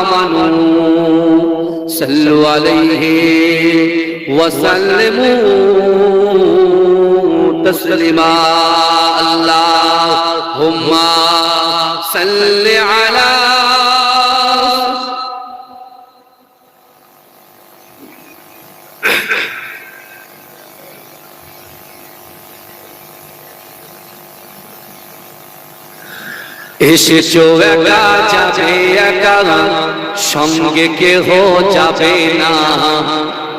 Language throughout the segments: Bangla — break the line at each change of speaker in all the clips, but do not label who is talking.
آمنوا صلوا عليه وسلموا تسليما اللهم صل على এসেছো একা যাবে একা সঙ্গে কেহ যাবে না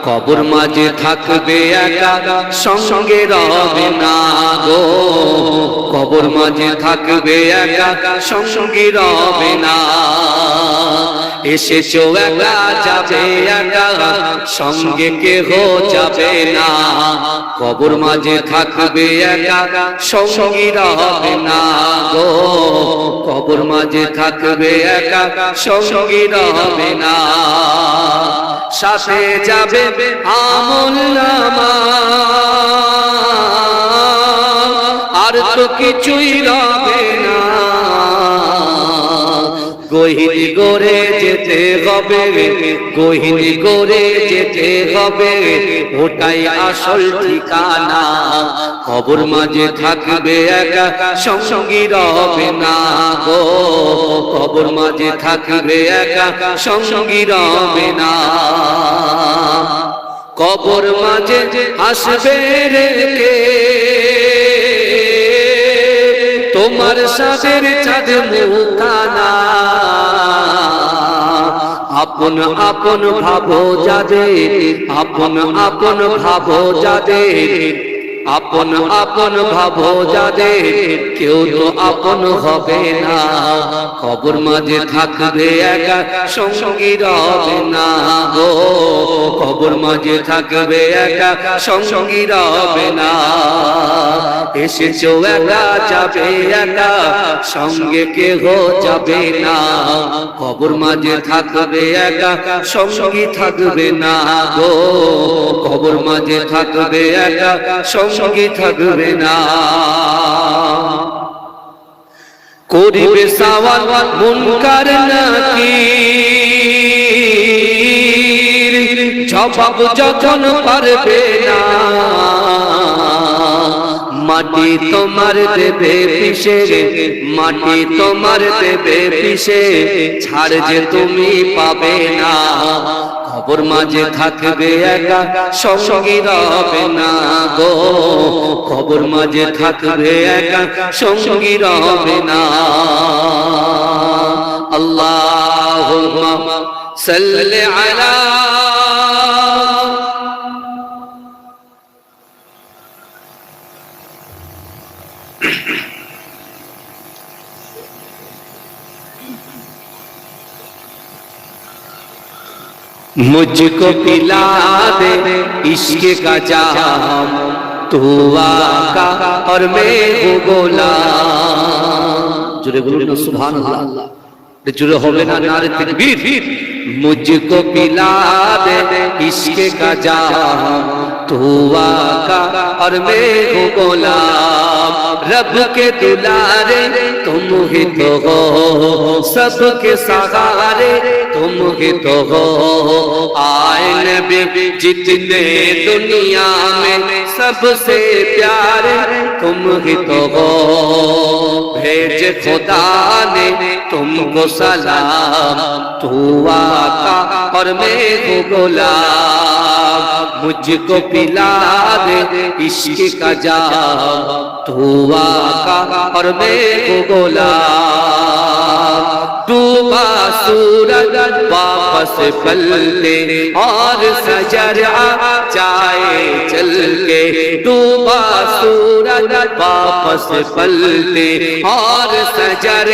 কবর মাঝে থাকবে একা সঙ্গে রবে না গো কবর মাঝে থাকবে একা সঙ্গে রবে না এসেছো একা যাবে একা সঙ্গে কেহ যাবে না কবর মাঝে থাকবে একা সঙ্গে রবে না গো কবর মাঝে থাকবে একা সঙ্গে রবে না সাথে যাবে আমলনামা আর তো কিছুই রবে না গহিনী গড়ে যেতে হবে গহিনী গড়ে যেতে হবে ওটাই আসল ঠিকানা কবর মাঝে থাকবে একা সঙ্গী রবে না গো কবর মাঝে থাকবে একা সঙ্গী রবে না কবর মাঝে আসবে রেখে তোমার সাদের চাঁদ মুখানা আপন আপন ভাবো যাদের আপন আপন ভাবো যাদের আপন আপন ভাবো যাদের কেউ তো আপন হবে না কবর মাঝে থাকবে একা সঙ্গী রবে না গো কবর মাঝে থাকবে একা সঙ্গী রবে না এসেছো একা যাবে একা সঙ্গে কেহ যাবে না কবর মাঝে থাকবে একা সঙ্গী থাকবে না গো কবর মাঝে থাকবে একা সঙ্গী থাকবে না করিবে সওয়াল মুনকার নাকির জবাব যখন পারবে না মাটি তোমার দেবে পিছে মাটি তোমার দেবে পিছে ছাড় যে তুমি পাবে না কবর মাঝে থাকবে একা সঙ্গী রবে না গো কবর মাঝে থাকবে একা সঙ্গী রবে না আল্লাহুম্মা সাল্লি আলা मुझको पिला दे इश्क का जाम तू आका और मैं हूँ गुलाम जुरे बोलो ना सुभान अल्लाह जुरे होवे ना नारे तकबीर मुझको पिला दे इश्क का जाम तू आका और मैं हूँ गुलाम रब के दुलारे तुम ही तो हो सबके सहारे तुम ही तो हो आए नबी जितने दुनिया में सबसे प्यारे तुम ही तो हो भेज खुदा ने तुमको सलाम तू आका और मैं हूँ गुलाम मुझको पिला दे इश्क का जाम तू आका और मैं हूँ गुलाम डूबा सूरज वापस पलटे और सजर जाए चल के डूबा सूरज वापस पलटे और सजर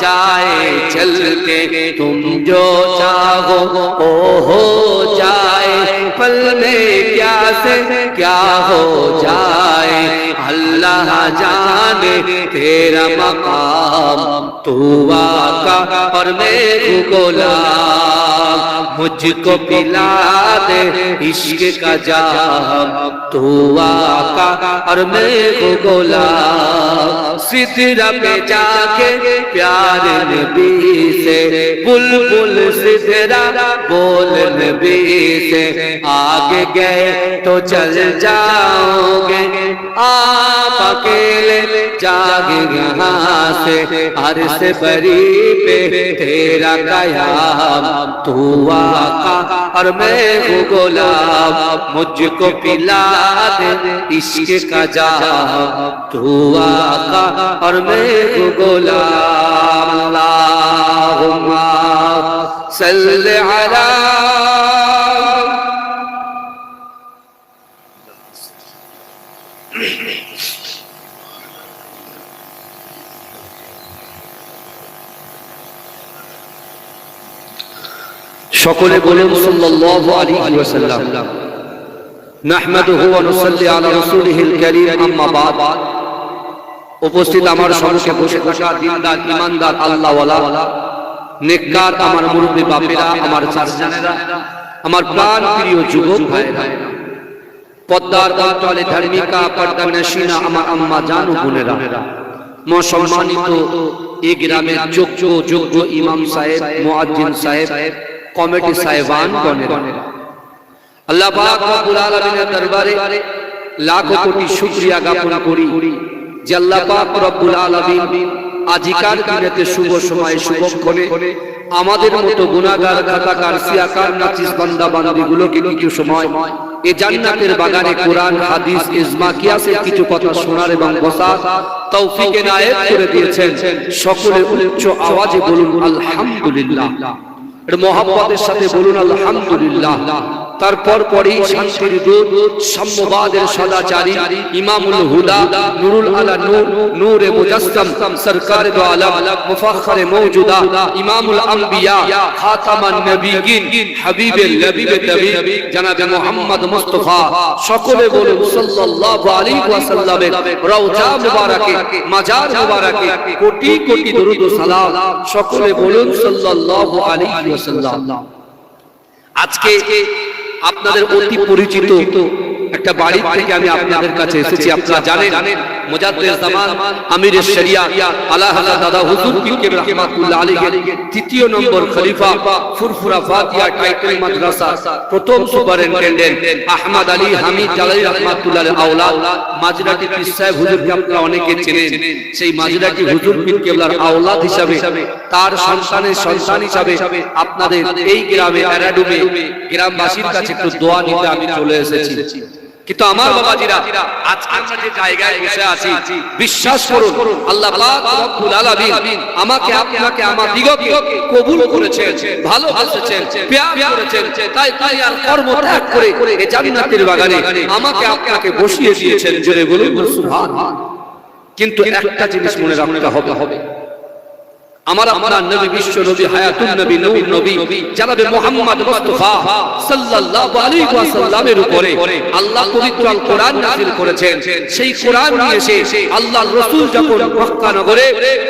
जाए चल के तुम जो चाहो ओ हो जाए पल में क्या से क्या हो जाए अल्लाह जाने तेरा मकाम तू आका और मैं हूँ गुलाम मुझको पिला दे इश्क का जाम तू आका और मैं वो गुलाम सिदरा पे जाके प्यार नबी से बुलबुल सिदरा बोल नबी से आगे गए तो चल जाओगे आप अकेले जागे यहाँ से अर्श बरी पे तेरा कयाम तू आका और मैं वो गुलाम मुझको पिला दे इश्क का जाम तू आका और मैं वो गुलाम अल्लाहुम्मा सल्ली अला সকলে বলুন সাল্লাল্লাহু আলাইহি ওয়াসাল্লাম নাহমাদুহু ওয়া নুসাল্লি আলা রাসূলিহিল কারীম আম্মা বাদ উপস্থিত আমার সম্মুখে বসে থাকা দিনদার ঈমানদার আল্লাহওয়ালা নেককার আমার মুরব্বি বাপেরা আমার চাচাজানেরা আমার প্রাণ প্রিয় যুবক ভাইরা পদ্মার অন্তরালে ধার্মিকা পর্দা নশিনা আমার আম্মা জান ও বোনেরা সম্মানিত এই গ্রামের যোগ্য ইমাম সাহেব মুয়াজ্জিন সাহেব কমিটি সাহেবান গণেরা আল্লাহ পাক রব্বুল আলামিনের দরবারে লাখো কোটি শুকরিয়া জ্ঞাপন করি যে আল্লাহ পাক রব্বুল আলামিন আজিকার দিনেতে শুভ সময় শুভক্ষণে আমাদের মতো গুনাহগার খাতাকার সিয়াকার নাচিস বান্দা বান্দীগুলোকে কিছু সময় এই জান্নাতের বাগানে কোরআন হাদিস ইজমা কিয়াসের কিছু কথা শোনার এবং বসার তৌফিক এনায়েত করে দিয়েছেন সকলে উচ্চ আওয়াজে বলুন আলহামদুলিল্লাহ এর মহব্বতের সাথে বলুন আলহামদুলিল্লাহ তারপর পরেই শান্তির দূত সাম্যবাদের সদাচারী ইমামুল হুদা নুরুল আলা নূর নূরে মুজাসসাম সরকার দো আলম মুফাখখারে মওজুদা ইমামুল আম্বিয়া খাতামান নবিয়িন হাবিবে লবিবে তাবিব জনাবে মুহাম্মদ মুস্তাফা সকলে বলুন সাল্লাল্লাহু আলাইহি ওয়াসাল্লামের রওজা মুবারাকে মাজার মুবারাকে কোটি কোটি দরুদ ও সালাম সকলে বলুন সাল্লাল্লাহু আলাইহি ওয়াসাল্লাম আজকে আপনাদের অতি পরিচিত একটা বাড়ি থেকে আমি আপনাদের কাছে এসেছি আপনারা জানেন মুজাদ্দিদ জামান আমিরে শরিয়া আলা হযরত দাদা হুজুর পীর রাহমাতুল্লাহ আলাইহি তৃতীয় নম্বর খলিফা ফুরফুরা ফাতিহা টাইটেল মাদ্রাসা প্রথম সুপারিনটেনডেন্ট আহমদ আলী হামিদ জালালি রাহমাতুল্লাহ আওলাদ মাজরাটি পীর সাহেব হুজুরকে আপনারা অনেকে চেনেন সেই মাজরাটি হুজুর পীর কেবলার আওলাদ হিসাবে তার সন্তানের সন্তান হিসাবে আপনাদের এই গ্রামে এরাডুমে গ্রামবাসীর কাছে একটু দোয়া নিতে আমি চলে এসেছি কিন্তু আমার বাবাজিরা আজকে আমরা যে জায়গায় বসে আছি বিশ্বাস করুন আল্লাহ পাক রব্বুল আলামিন আমাকে আপনাকে আমাদিগকে কবুল করেছেন ভালোবেসেছেন প্যার করেছেন তাই আর কর্ম ত্যাগ করে এই জান্নাতের বাগানে আমাকে আপনাকে বসিয়ে দিয়েছেন জোরে বলুন সুবহানাল্লাহ কিন্তু একটা জিনিস মনে রাখতে হবে আমার আপনার নবী বিশ্ব নবী হায়াতুন নবী নূর নবী জনাবে মুহাম্মদ মুস্তাফা সাল্লাল্লাহু আলাইহি ওয়াসাল্লামের উপরে আল্লাহ পবিত্র আল কোরআন নাযিল করেছেন সেই কোরআন নিয়ে এসে আল্লাহর রাসূল যখন মক্কা নগরে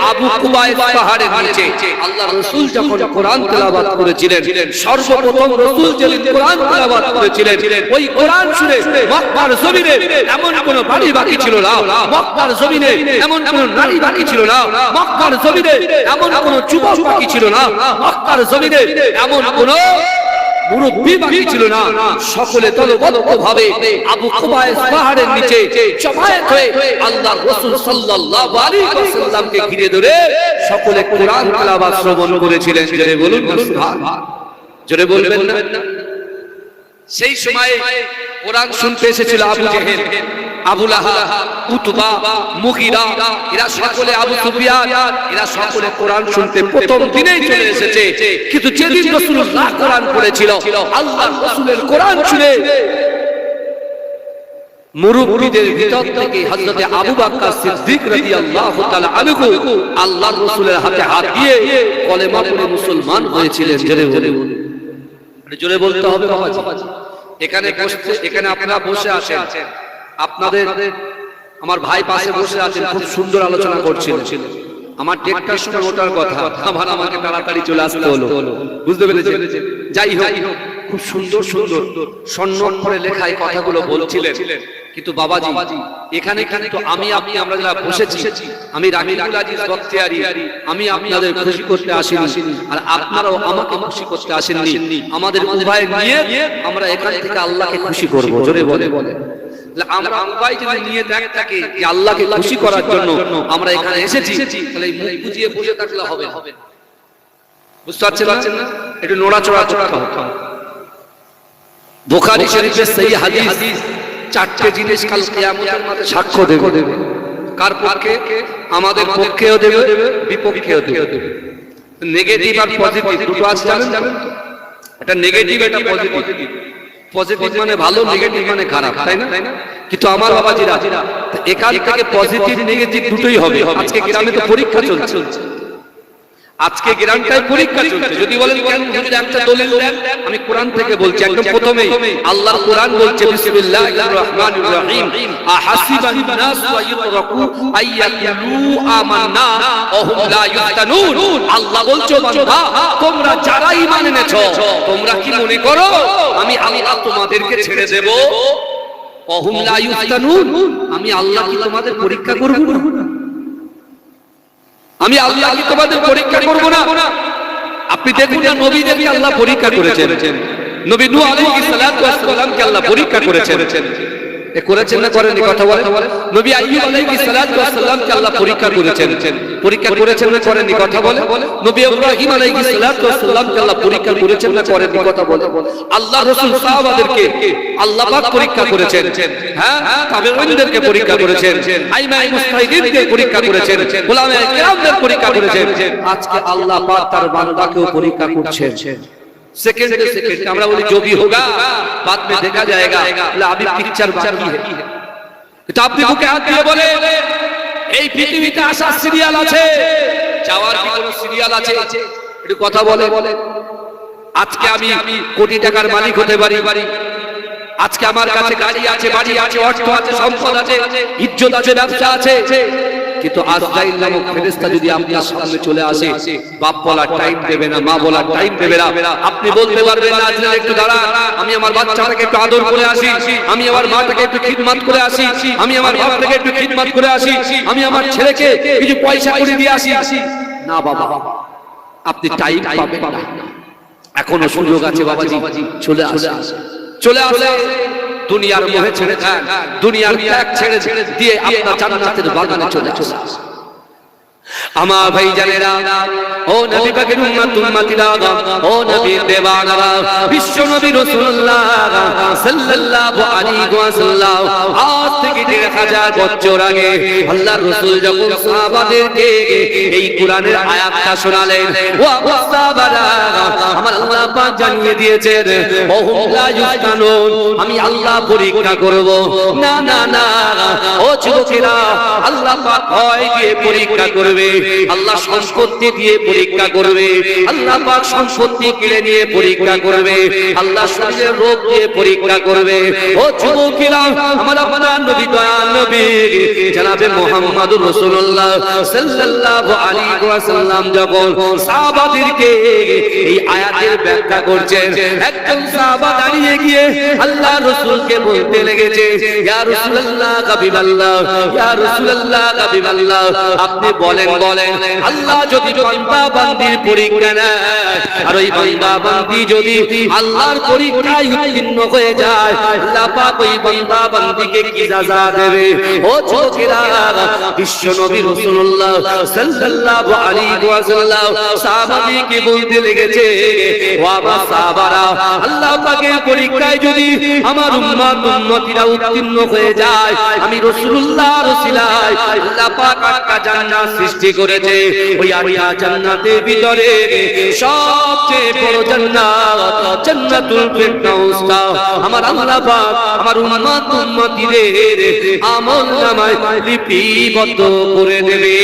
আবু কুবাইস পাহাড়ের নিচে আল্লাহর রাসূল যখন কোরআন তেলাওয়াত করেছিলেন সর্বপ্রথম রাসূল যেদিন কোরআন তেলাওয়াত করেছিলেন ওই কোরআন শুনে মক্কার জমিনে এমন কোন বাড়ি বাকি ছিল না মক্কার জমিনে এমন কোন নারী বাকি ছিল না মক্কার জমিনে এমন কোন যুবক বাকি ছিল না মক্কার জমিনে এমন কোন মুরব্বি বাকি ছিল না সকলে দলবদ্ধভাবে আবু কুবাইস পাহাড়ের নিচে জমায়েত হয়ে আল্লাহর রাসূল সাল্লাল্লাহু আলাইহি ওয়াসাল্লামকে ঘিরে ধরে সকলে কোরআন তেলাওয়াত শ্রবণ করেছিলেন জোরে বলুন সুবহানাল্লাহ জোরে বলবেন না সেই সময়ে কোরআন শুনতে এসেছিল আবু জেহেল আবু লাহাব উতবা মুগীরা এরা সকলে আবু সুফিয়ান এরা সকলে কোরআন শুনতে প্রথম দিনেই চলে এসেছে কিন্তু যেদিন রাসূলুল্লাহ কোরআন পড়েছিল আল্লাহর রাসূলের কোরআন শুনে মুরব্বিদের ভিতর থেকে হযরত আবু বকর সিদ্দিক রাদিয়াল্লাহু তাআলা আনহু আল্লাহর রাসূলের হাতে হাত দিয়ে কলেমা পড়ে মুসলমান হয়েছিলেন জোরে বলতে হবে বাবাজি এখানে আপনারা বসে আছেন আপনাদের আমার ভাই পাশে বসে আছেন খুব সুন্দর আলোচনা করছিলেন আমার 1:30টার সময় ওঠার কথা, আবার আমাকে তাড়াতাড়ি চলে আসতে হলো, বুঝতে পেরেছেন? যাই হোক, খুব সুন্দর সুন্দর স্বর্ণাক্ষরে লেখা এই কথাগুলো বলছিলেন। কিন্তু বাবাজি, এখানে কিন্তু আপনি আমরা যারা বসেছি, আমি রাকিবুল আজিজ বখতিয়ারি, আমি আপনাদের খুশি করতে আসিনি, আর আপনারাও আমাকে খুশি করতে আসেননি। আমাদের উভয় নিয়ে আমরা এখান থেকে আল্লাহকে খুশি করব। জোরে বলে আমরা উভয় যদি নিয়ে থাকে যে আল্লাহকে খুশি করার জন্য আমরা এখানে এসেছি, তাহলে এই মুখ বুজিয়ে বসে থাকলে হবে না। বুঝতে পারছেন না? একটু নড়াচড়া করতে হবে। বুখারী শরীফের সহিহ হাদিস, 4টে জিনিস কাল কিয়ামতের মাঠে সাক্ষ্য দেবে। কার পক্ষে? আমাদের পক্ষেও দেবে, বিপক্ষেও দেবে। নেগেটিভ আর পজিটিভ দুটো আছে, জানেন তো? এটা নেগেটিভ, এটা পজিটিভ। পজিটিভ মানে ভালো, নেগেটিভ মানে খারাপ, তাই না? কিন্তু আমার বাবাজিরা, এখান থেকে পজিটিভ নেগেটিভ দুটোই হবে। আজকে গ্রামে তো পরীক্ষা চলছে, আজকে গ্রামটাই পরীক্ষা চলছে। যদি বলেন কেন হুজুর একটা দলিল দেন, আমি কোরআন থেকে বলছি। একদম প্রথমেই আল্লাহর কোরআন বলছে, বিসমিল্লাহির রহমানির রহিম, আহাসিবান নাস ওয়া ইউতরাকু আইয়াকুলু আমান্না ওয়া হুম লা ইফতানুন। আল্লাহ বলছে, বান্দা তোমরা যারা ঈমান এনেছো, তোমরা কি মনে করো আমি আল্লাহ তোমাদেরকে ছেড়ে দেব? ওয়া হুম লা ইফতানুন, আমি আল্লাহ কি তোমাদের পরীক্ষা করব না? আমি আল্লাহ কি তোমাদের পরীক্ষা করব না? আপনি দেখুন না, নবীদেরকে আল্লাহ পরীক্ষা করেছেন। নবী নূহ আলাইহিস সালাতু ওয়াস সালামকে আল্লাহ পরীক্ষা করেছেন। এ করেছেন না করেননি? কথা বলে। নবী আইয়ুব আলাইহিস সালাতু ওয়াস সালামকে আল্লাহ পরীক্ষা করেছেন। পরীক্ষা করেছেন না করেননি? কথা বলে। নবী ইব্রাহিম আলাইহিস সালাতু ওয়াস সালামকে আল্লাহ পরীক্ষা করেছেন না করেননি? কথা বলে। আল্লাহ রাসূল সাহাবাদেরকে আল্লাহ পাক পরীক্ষা করেছেন। হ্যাঁ, তাবেঈনদেরকে পরীক্ষা করেছেন, আইমায়ে মুজতাহিদিনকে পরীক্ষা করেছেন, উলামায়ে কিরামদের পরীক্ষা করেছেন। আজকে আল্লাহ পাক তার বান্দাকেও পরীক্ষা করছেন। सेकंड सेकंड আমরা বলি जो भी होगा बाद में देखा जाएगा, अभी पिक्चर बाकी है। तो আপনি বুকে হাত দিয়ে বলে, এই পৃথিবীতে আসার সিরিয়াল আছে, যাওয়ার কি কোনো সিরিয়াল আছে? একটু কথা বলে। আজকে আমি কোটি টাকার মালিক হতে পারি, আজকে আমার কাছে গাড়ি আছে, বাড়ি আছে, অর্থ আছে, সম্পদ আছে, ইজ্জত আছে, ব্যবসা আছে, কিন্তু আজরাইল নামক ফেরেশতা যদি আপনার সামনে চলে আসে, বাপ বলার টাইম দেবে না, মা বলার টাইম দেবে না। আপনি বলতে পারবেন না, আজরাইল একটু দাঁড়া, আমি আমার বাচ্চাটাকে একটু আদর করে আসি, আমি আমার মাটাকে একটু খিদমত করে আসি, আমি আমার বাপটাকে একটু খিদমত করে আসি, আমি আমার ছেলেকে কিছু পয়সা করে দিয়ে আসি। না বাবা, আপনি টাইম পাবেন না। এখনো সুযোগ আছে বাবাজি, চলে আসে, চলে আসে। দুনিয়ার মোহে ছেড়ে দেন, দুনিয়ার ত্যাগ ছেড়ে দিয়ে আপনার জান্নাতের বাগানে চলে আসুন। আমার ভাই জানেরা, ও নবী পাকের উম্মত উম্মতিরা, ও নবীর দেওয়ানারা, বিশ্ব নবী রাসূলুল্লাহ সাল্লাল্লাহু আলাইহি ওয়াসাল্লাম আজ থেকে 1000 বছর আগে আল্লাহর রাসূল যখন সাহাবাদেরকে এই কোরআনের আয়াতটা শোনালেন, ও সাহাবারা, আমার আল্লাহ পাক জানিয়ে দিয়েছেন, ও হুম লা ইফতানুন, আমি আল্লাহ পরীক্ষা করব। না না না, ও যুবকেরা, আল্লাহ পাক ভয় দিয়ে পরীক্ষা করবে, আল্লাহ সম্পত্তি দিয়ে পরীক্ষা করবে, আল্লাহ পাক সম্পত্তি কিনে নিয়ে পরীক্ষা করবে, আল্লাহ শরীরের রোগ দিয়ে পরীক্ষা করবে। ও যুবকেরা, আমার আপনার নবী দয়াল নবী জনাবে মুহাম্মদুর রাসূলুল্লাহ সাল্লাল্লাহু আলাইহি ওয়াসাল্লাম যখন সাহাবাদেরকে এই আয়াতের ব্যাখ্যা করছেন, একজন সাহাবা দাঁড়িয়ে গিয়ে আল্লাহ রাসূলকে বলতে লেগেছে, ইয়া রাসূলুল্লাহ হাবিবাল্লাহ, ইয়া রাসূলুল্লাহ হাবিবাল্লাহ, আপনি বলেন আল্লাহ যদি বান্দা বান্দির পরীক্ষা নেয়, আর ওই বান্দা বান্দি যদি আল্লাহর পরীক্ষায় উত্তীর্ণ হয়ে যায়, আল্লাহ পাক ওই বান্দা বান্দিকে কি সাজা দেবে? ও যুবকেরা, বিশ্ব নবী রাসূলুল্লাহ সাল্লাল্লাহু আলাইহি ওয়াসাল্লাম সাহাবাদেরকে বলতে লেগেছে, ও আমার সাহাবারা, আল্লাহ পাকের পরীক্ষায় যদি আমার উম্মত উম্মতিরা উত্তীর্ণ হয়ে যায়, আমি রাসূলুল্লাহর ওসিলায় আল্লাহ পাক একটা জান্নাত সৃষ্টি করেছে। ওই আরিয়া জান্নাতের ভিতরে সবচেয়ে বড় জান্নাত জান্নাতুল ফিরদাউসটা আমার আল্লাহ পাক আমার উম্মত উম্মতিদের আমলনামায় লিপিবদ্ধ করে দেবে।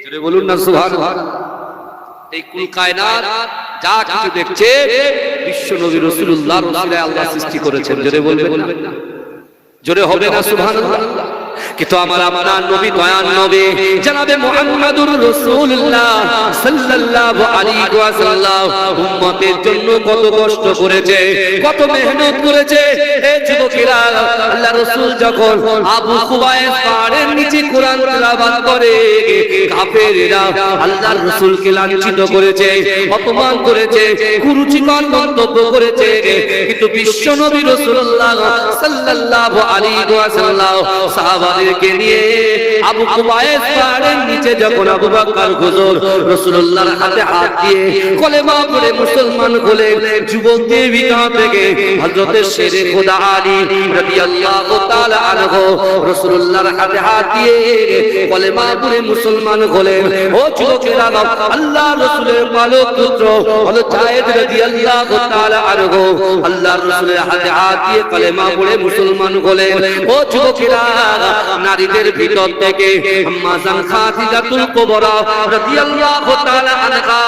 জোরে বলুন না সুবহানাল্লাহ। এই কুল কায়নাত যা কিছু দেখছে, বিশ্ব নবী রাসূলুল্লাহর ওসিলায় আল্লাহ সৃষ্টি করেছেন। জোরে বলবেন না? জোরে হবে না সুবহানাল্লাহ? কিন্তু আমার আপনার নবী দয়ার নবী জনাবে মুহাম্মদুর রাসূলুল্লাহ সাল্লাল্লাহু আলাইহি ওয়াসাল্লাম উম্মতের জন্য কত কষ্ট করেছে, কত মেহনত করেছে। এই যুবকেরা, আল্লাহ রাসূল যখন আবু কুবাইস পাহাড়ের নিচে কোরআন তেলাওয়াত করে, কাফেররা আল্লাহর রাসূলকে লাঞ্ছিত করেছে, অপমান করেছে, কুরুচিকর মন্তব্য করেছে। কিন্তু বিশ্ব নবী রাসূলুল্লাহ সাল্লাল্লাহু আলাইহি ওয়াসাল্লাম সাহাবাদেরকে নিয়ে আবু কুবাইস পাহাড়ের নিচে যখন আবু বকর হুজুর রাসূলুল্লাহর হাতে হাত দিয়ে কলেমা পড়ে মুসলমান হলে, যুবকদের ভিতর থেকে হযরত শেরে খোদা আলী রাদিয়াল্লাহু তাআলা আনহু রাসূলুল্লাহর হাতে হাত দিয়ে কলেমা পড়ে মুসলমান হলে। ও যুবকেরা, আল্লাহ রাসূলের পালক পুত্র হযরত যায়েদ রাদিয়াল্লাহু তাআলা আনহু আল্লাহর রাসূলের হাতে হাত দিয়ে কলেমা পড়ে মুসলমান হলে। ও যুবকেরা, নারীদের ভিতর থেকে আম্মা জান খাদিজাতুল কুবরা রাদিয়াল্লাহু তাআলা আনহা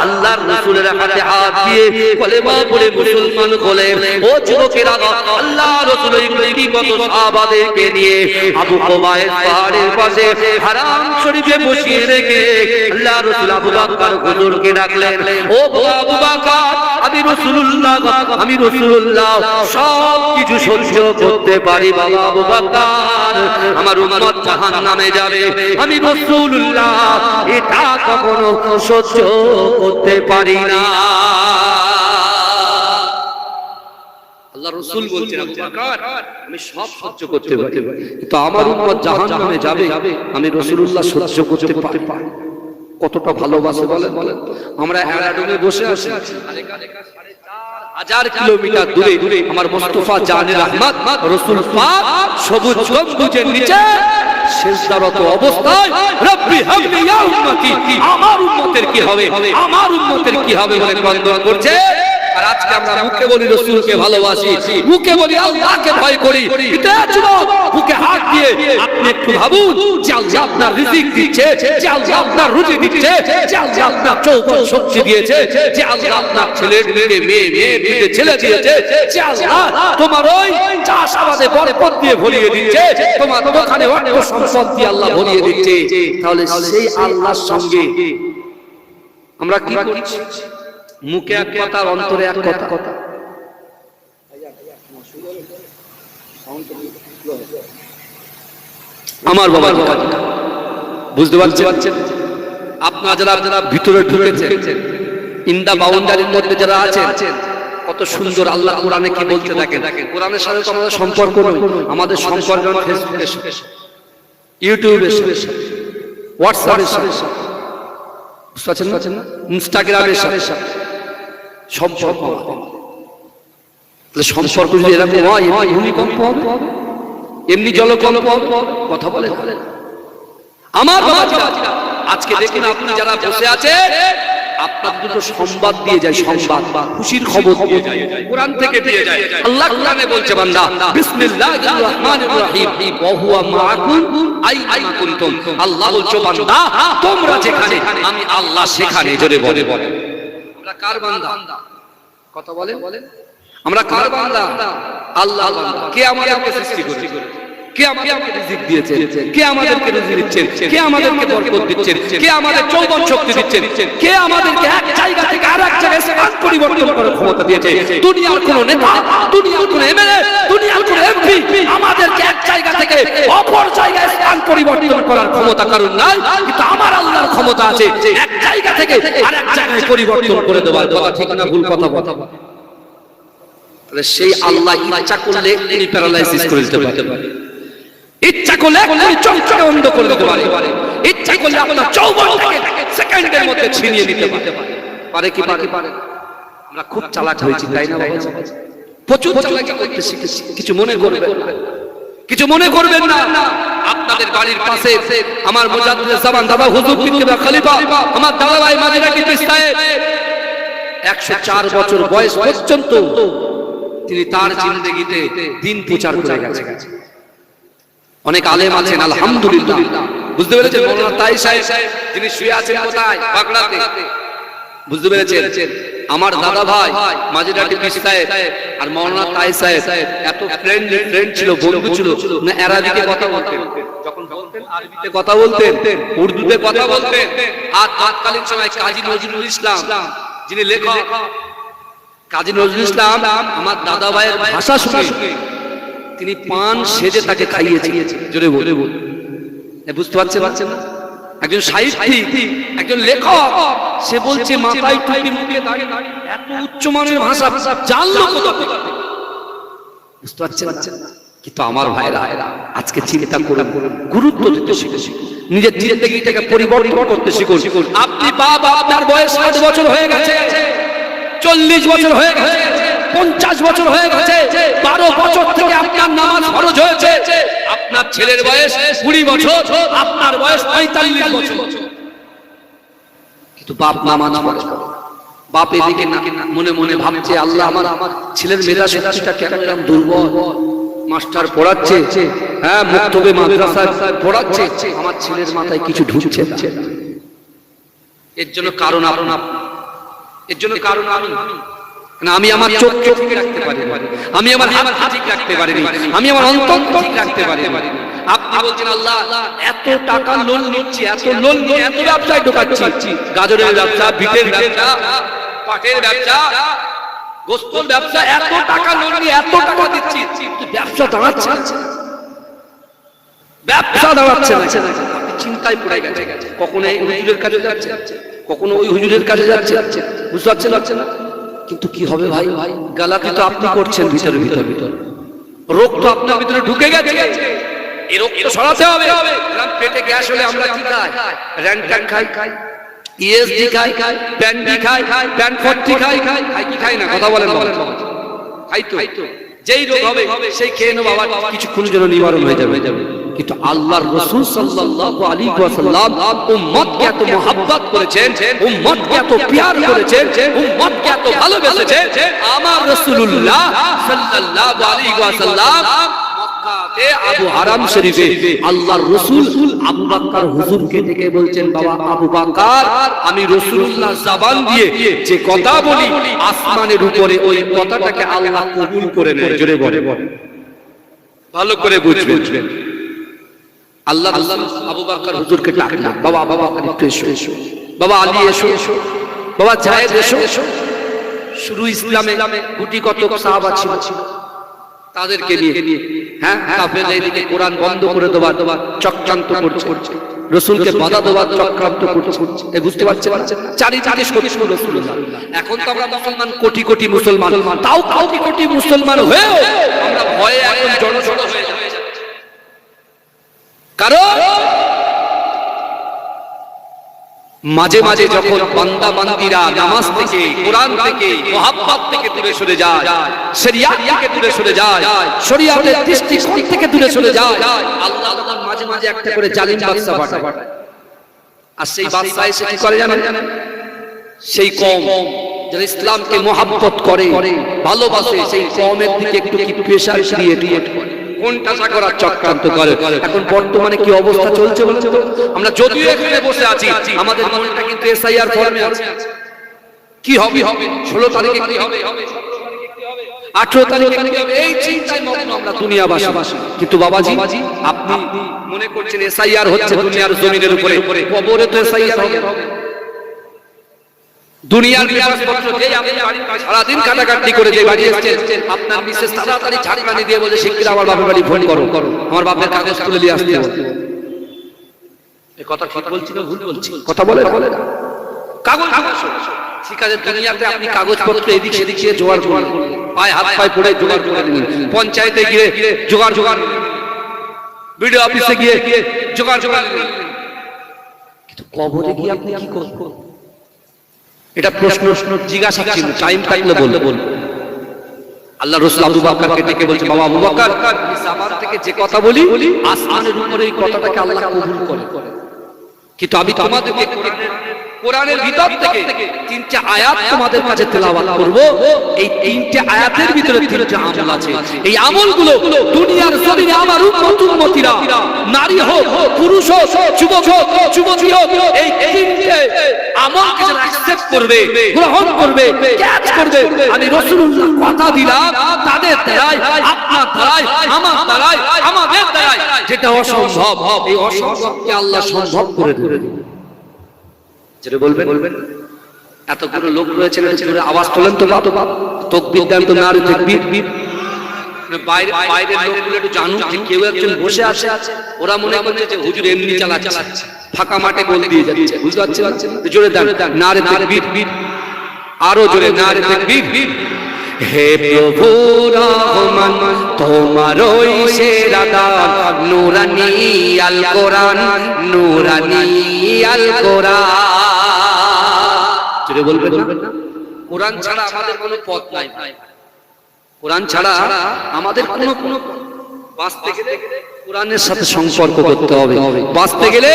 আল্লাহর রাসূলের হাতে হাত দিয়ে কলেমা পড়ে মুসলমান হলে। ও যুবকেরা, আল্লাহর রাসূলের ব্যক্তিগত সাহাবাদেরকে নিয়ে আবু কুবাইস পাহাড়ের পাশে হারাম শরীফে বসিয়ে রেখে আল্লাহর রাসূল আবু বকর হুজুরকে ডাকলেন, ও আবু বকর, আমি রাসূলুল্লাহ সব কিছু সহ্য করতে পারি বাবা আবু বকর, আমার উম্মত জাহান্নামে যাবে, আমি রাসূলুল্লাহ এটা কখনো সহ্য করতে পারি না। আল্লাহ রাসূল বলছেন, আবু বকর, আমি সব সহ্য করতে পারি, কিন্তু আমার উম্মত জাহান্নামে যাবে, আমি রাসূলুল্লাহ সহ্য করতে পারি। কতটা ভালোবাসে বলেন। আমরা এরাডোমে বসে আছি, 1000 কিলোমিটার দূরে আমার মুস্তাফা জানে রহমত রাসূল পাক সবুজ গম্বুজের নিচে সিজদারত অবস্থায় রব্বি হাবলি ইয়া উম্মতি, আমার উম্মতের কি হবে, আমার উম্মতের কি হবে বলে ক্রন্দন করছে। আর আজকে আমরা মুখে বলি রাসূলকে ভালোবাসি, মুখে বলি আল্লাহকে ভয় করি, কিন্তু যুবক বুকে হাত দিয়ে আপনি একটু ভাবুন যে আল্লাহ আপনার রিজিক দিচ্ছে, যে আল্লাহ আপনার রুজি দিচ্ছে, যে আল্লাহ আপনার চৌকট শক্তি দিয়েছে, যে আল্লাহ আপনার ছেলে মেয়ে ছেলে দিয়েছে, যে আল্লাহ তোমার ওই চাষাবাদে বরকত দিয়ে ভরিয়ে দিচ্ছে, তোমার দোকানে অর্থ সম্পদ দিয়ে আল্লাহ ভরিয়ে দিচ্ছে, তাহলে সেই আল্লাহর সঙ্গে আমরা কি করছি? মুখে এক কথা, অন্তরে এক কথা। আমার বাবা বুঝতে পারছেন? আপনারা যারা ভিতরে ঢুকেছেন, ইন্দা বাউন্ডারির মধ্যে যারা আছেন, কত সুন্দর আল্লাহ কোরআনে কি বলতে দেখেন। কোরআনের সাথে তো আমাদের সম্পর্ক নয়, আমাদের সম্পর্ক ফেসবুকের সাথে, ইউটিউবের সাথে, হোয়াটসঅ্যাপের সাথে, বুঝতে পারছেন না, ইনস্টাগ্রামের সাথে সম্পর্ক। সম্পর্ক যদি এরকম হয়, এমনি ভূমিকম্প হবে, এমনি জলকম্প হবে, কথা বলে আমার বাবা। আজকে দেখুন, আপনি যারা বসে আছেন, আপনার দুটো সংবাদ দিয়ে যায়, সংবাদ খুশির খবর দিয়ে যায়, কোরআন থেকে দিয়ে যায়। আল্লাহ কোরআনে বলছে, বান্দা বিসমিল্লাহির রহমানির রহিম ওয়া হুয়া মাআকুম আইনা কুনতুম। আল্লাহ বলছে, বান্দা তোমরা যেখানে, আমি আল্লাহ সেখানে। জোরে বলে আমরা কার বান্দা? কথা বলে আমরা কার বান্দা? আল্লাহ বান্দা। কে আমাদেরকে সৃষ্টি করেছে? কে আমাদেরকে রিজিক দিয়েছে? কে আমাদেরকে রুজি দিচ্ছেন? কে আমাদেরকে বরকত দিচ্ছেন? কে আমাদের যৌবন শক্তি দিচ্ছেন? কে আমাদেরকে এক জায়গা থেকে আরেক জায়গায় স্থান পরিবর্তন করার ক্ষমতা দিয়েছে? দুনিয়ার কোন নেতা, দুনিয়ার কোন এমএলএ, দুনিয়ার কোন এমপি আমাদেরকে এক জায়গা থেকে অপর জায়গায় স্থান পরিবর্তন করার ক্ষমতা কারণ নাই, কিন্তু আমার আল্লাহর ক্ষমতা আছে এক জায়গা থেকে আরেক জায়গায় পরিবর্তন করে দেওয়ার। কথা ঠিক না ভুল? কথা তাহলে সেই আল্লাহ ইচ্ছা করলে তিনি প্যারালাইসিস করে দিতে পারে, ইচ্ছা করলে চোখকে অন্ধ করে দিতে পারে, ইচ্ছা করলে আপনার যৌবনটাকে সেকেন্ডের মধ্যে ছিনিয়ে নিতে পারে। কি পারে? আমরা খুব চালাক হয়েছি, তাই না বাবা? প্রচুর চালাকি করতে শিখেছি। কিছু মনে করবেন না। আপনাদের বাড়ির পাশে আমার মুজাদ্দিদ জামান দাদা হুজুর কিবলা খলিফা, আমার দাদা ভাই মাজিরা কি সাহেব 104 বছর বয়স পর্যন্ত তিনি তার জিন্দেগিতে দিন প্রচার করে গেছেন। অনেক আলেম আছেন আলহামদুলিল্লাহ, বুঝতে পেরেছেন? মাওলানা তাই সাহেব যিনি শুয়ে আছেন কোথায়? বাগড়াতে, বুঝতে পেরেছেন? আমার দাদা ভাই মাঝিরাটি পীর সাহেব আর মাওলানা তাই সাহেব এত ফ্রেন্ড ছিল, বন্ধু ছিল না, আরবিতে কথা বলতেন, যখন বলতেন আরবিতে কথা বলতেন, উর্দুতে কথা বলতেন। আর তৎকালীন সময় কাজী নজরুল ইসলাম যিনি লেখক, কাজী নজরুল ইসলাম আমার দাদা ভাইয়ের ভাষা শুনে তিনি পান সেজে তাকে খাইয়েছেন। জোরে বলে বুঝতে পারছেন না? একজন সাহিত্যিক, একজন লেখক, সে বলছে মাথায় টুপি মুখে দাড়ি, এত উচ্চমানের ভাষা জানলো কোথা থেকে? বুঝতে পারছেন? কিন্তু আমার ভাইরা আজকে চিন্তা করুন, গুরুত্ব দিতে শিখুন, নিজের জিন্দেগিটাকে পরিবর্তন করতে শিখুন। আপনি বাবা, আপনার বয়স 60 বছর হয়ে গেছে, 40 বছর হয়ে গেছে, 50 বছর হয়ে গেছে, 12 বছর থেকে আপনার নামাজ ফরজ হয়েছে। আপনার ছেলের বয়স 20 বছর, আপনার বয়স 45 বছর, কিন্তু বাপ নামাজ পড়ে। বাপ এদিকে মনে মনে ভাবছে, আল্লাহ আমার ছেলের মেধাশক্তিটা কেন এরকম দুর্বল, মাস্টার পড়াচ্ছে, হ্যাঁ মুক্তবে মাদ্রাসায় পড়াচ্ছে, আমার ছেলের মাথায় কিছু ঢুকছে না। এর জন্য কারণ আমি আমার চোখকে ঠিক রাখতে পারি, আমি আমার হাত ঠিক রাখতে পারিনি, আমি আমার অন্তর ঠিক রাখতে পারিনি। আপনি বলছেন আল্লাহ এত টাকা লোন নিচ্ছি, এত লোন নিয়ে এত ব্যবসায় ঢোকাচ্ছি, গাজরের ব্যবসা, বিটের ব্যবসা, পাটের ব্যবসা, গোস্তের ব্যবসা, এত টাকা লোন নিয়ে এত টাকা দিচ্ছি, ব্যবসা দাঁড়াচ্ছে না, ব্যবসা দাঁড়াচ্ছে না। আপনি চিন্তায় পড়ে গেছে, কখনো এই হুজুরের কাছে যাচ্ছে, কখনো ওই হুজুরের কাছে যাচ্ছে, বুঝতে পারছেন না? কিন্তু কি হবে ভাই, গালাতি তো আপনি করছেন ভিতরে ভিতর, রোগ তো আপনার ভিতরে ঢুকে গেছে, এই রোগ তো সরাতে হবে। পেটে গ্যাস হলে আমরা কি খাই? র্যান্টান খাই, ইএসডি খাই, প্যান্ডি খাই, প্যানফর্টি খাই কি খাই না? কথা বলেন, খাই তো। যেই রোগ হবে সেই খেয়ে নেবো, আবার কিছুক্ষণের জন্য নিবারণ হয়ে যাবে। কিন্তু আল্লাহর রাসূল সাল্লাল্লাহু আলাইহি ওয়াসাল্লাম উম্মতকে এত মহব্বত করেছেন, উম্মতকে এত প্যার করেছেন, উম্মতকে এত ভালোবেসেছেন। আমার রাসূলুল্লাহ সাল্লাল্লাহু আলাইহি ওয়াসাল্লাম মক্কাতে আবু হারাম শরীফে আল্লাহর রাসূল আবু বকর হুজুরকে ডেকে বলছেন, বাবা আবু বকর, আমি রাসূলুল্লাহ জবান দিয়ে যে কথা বলি আসমানের উপরে ওই কথাটাকে আল্লাহ কবুল করে নেয়। জোরে বলে, ভালো করে বুঝবেন। আল্লাহ আবু বকর হুজুরকে ডাকলেন, বাবা একটু এসো, বাবা আলী এসো, বাবা জায়েদ এসো। শুরু ইসলামে গুটি কতক সাহাবা ছিল, তাদেরকে নিয়ে হ্যাঁ কাফেররা এদিকে কোরআন বন্ধ করে দেওয়ার চক্রান্ত করছে, রাসূলকে বাধা দেওয়ার চক্রান্ত করছে। বুঝতে পারছেন? চারি শত্রু রাসূলুল্লাহ। এখন তো আমরা মুসলমান, কোটি কোটি মুসলমান, তাও কোটি কোটি মুসলমান হয়েও আমরা ভয়ে এখন জড়সড় হয়ে যাচ্ছি। কারণ মাঝে মাঝে যখন বান্দা বান্দিরা নামাজ থেকে, কোরআন থেকে, মুহাব্বত থেকে দূরে সরে যায়, শরিয়াত থেকে দূরে সরে যায়, শরিয়াতের দৃষ্টিকোণ থেকে দূরে সরে যায়, আল্লাহ মাঝে মাঝে একটা করে জালিম বাদশা পাঠায়। আর সেই বাদশা এসে কি করে জানেন? সেই কওম যারা ইসলামকে মুহাব্বত করে, ভালোবাসে, সেই কওমের দিকে একটু কি প্রেসার ক্রিয়েট করে, কোনটা করার চক্রান্ত করে। এখন বর্তমানে কি অবস্থা চলছে বলছে তো? আমরা যদিও এখানে বসে আছি, আমাদের মনটা কিন্তু এসআইআর ফর্মে আছে। কি হবে 16 তারিখে কি হবে, 18 তারিখে কি হবে, এই চিন্তায় মগ্ন আমরা দুনিয়াবাসী। কিন্তু বাবাজি আপনি মনে করছেন এসআইআর হচ্ছে দুনিয়ার জমিনের উপরে, কবরে তো এসআইআর হবে। দুনিয়ার কাগজপত্র দিয়ে আপনি সারা দিন কাটাকাটি করে যে বাড়ি এসেছেন, আপনার মিসেস তাড়াতাড়ি ঝাড়খানি দিয়ে বলে শিগগির আমার বাপের বাড়ি ফোন করো, আমার বাপের কাগজ তুলে নিয়ে আসতে হবে। এই কথা ঠিক বলছি না ভুল বলছি? কথা বলে না, কাগজ ঠিক আছে। দুনিয়াতে আপনি কাগজপত্র এদিক সেদিক দিয়ে জোগাড় করুন, পায়ে হাত পায়ে পড়ে জোগাড় করে নিন, পঞ্চায়েতে গিয়ে জোগাড়, বিডিও অফিসে গিয়ে জোগাড়, কিন্তু কবরে গিয়ে আপনি কি করবেন? এটা প্রশ্ন জিজ্ঞাসা ছিল, টাইম থাকলে বলবো। আল্লাহ রাসূল আবু বকরকে ডেকে বলছে, বাবা আবু বকর, আমি জবান থেকে যে কথা বলি আসমানের উপরে এই কথাটাকে আল্লাহ কবুল করে। কিন্তু আমি তোমাদেরকে কোরআনের ভিতর থেকে 3টা আয়াত তোমাদের কাছে তেলাওয়াত করব। এই 3টে আয়াতের ভিতরে 3টা আমল আছে। এই আমলগুলো দুনিয়ার জমিনে আমার উম্মতিরা, নারী হোক, পুরুষ হোক, যুবক হোক, যুবতী হোক, এই 3টে আমলকে যারা অ্যাকসেপ্ট করবে, গ্রহণ করবে, ক্যাচ করবে। আমি রাসূলুল্লাহ কথা দিলাম তাদের দ্বারাই, আপনার দ্বারাই, আমার দ্বারাই, আমাদের দ্বারাই যেটা অসম্ভব এই অসম্ভবকে আল্লাহ সম্ভব করে দেবেন। যেটা বলবেন এতগুলো লোক রয়েছেন, জোরে আওয়াজ তোলেন তো বাপ, তাকবীর দেন তো, নারে তাকবীর। বাইরের লোকগুলো একটু জানুন যে কেউ একজন বসে আছে, ওরা মনে করছে যে হুজুর এমনি চালাচ্ছে, ফাঁকা মাঠে গোল দিয়ে যাচ্ছে, বুঝতে পারছেন? জোরে দেন নারে তাকবীর, আরো জোরে নারে তাকবীর। হে প্রভু রহমান তোমারই সেরা দান, নূরানী আল কোরআন, নূরানী আল কোরআন। জোরে বলবেন না? কোরআন ছাড়া আমাদের কোনো পথ নাই, কোরআন ছাড়া আমাদের কোনো বাঁচতে গেলে কোরআনের সাথে সম্পর্ক করতে হবে, বাঁচতে গেলে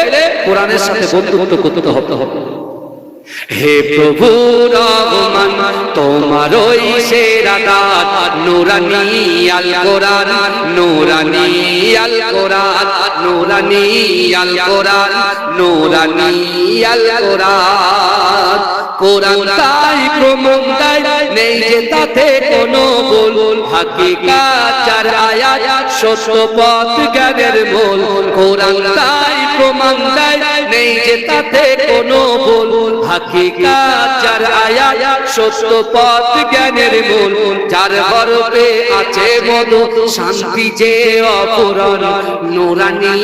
কোরআনের সাথে বন্ধুত্ব করতে হবে। হে প্রভু রহমান তোমারই সেরা দান, নূরানী আল কোরআন, নূরানী আল কোরআন, নূরানী আল কোরআন, নূরানী আল কোরআন। কোরআন তাই প্রমাণ দেয় নেই যে তাতে কোনো ভুল, হাকিকাত চার আয়াত সত্য পথ জ্ঞানের মূল। কোরআন তাই প্রমাণ দেয় নেই যে তাতে কোনো ভুল, হাকিকাত চার আয়াত সত্য পথ জ্ঞানের মূল। যার হরফে আছে মধু শান্তি যে অপূরণ, নূরানী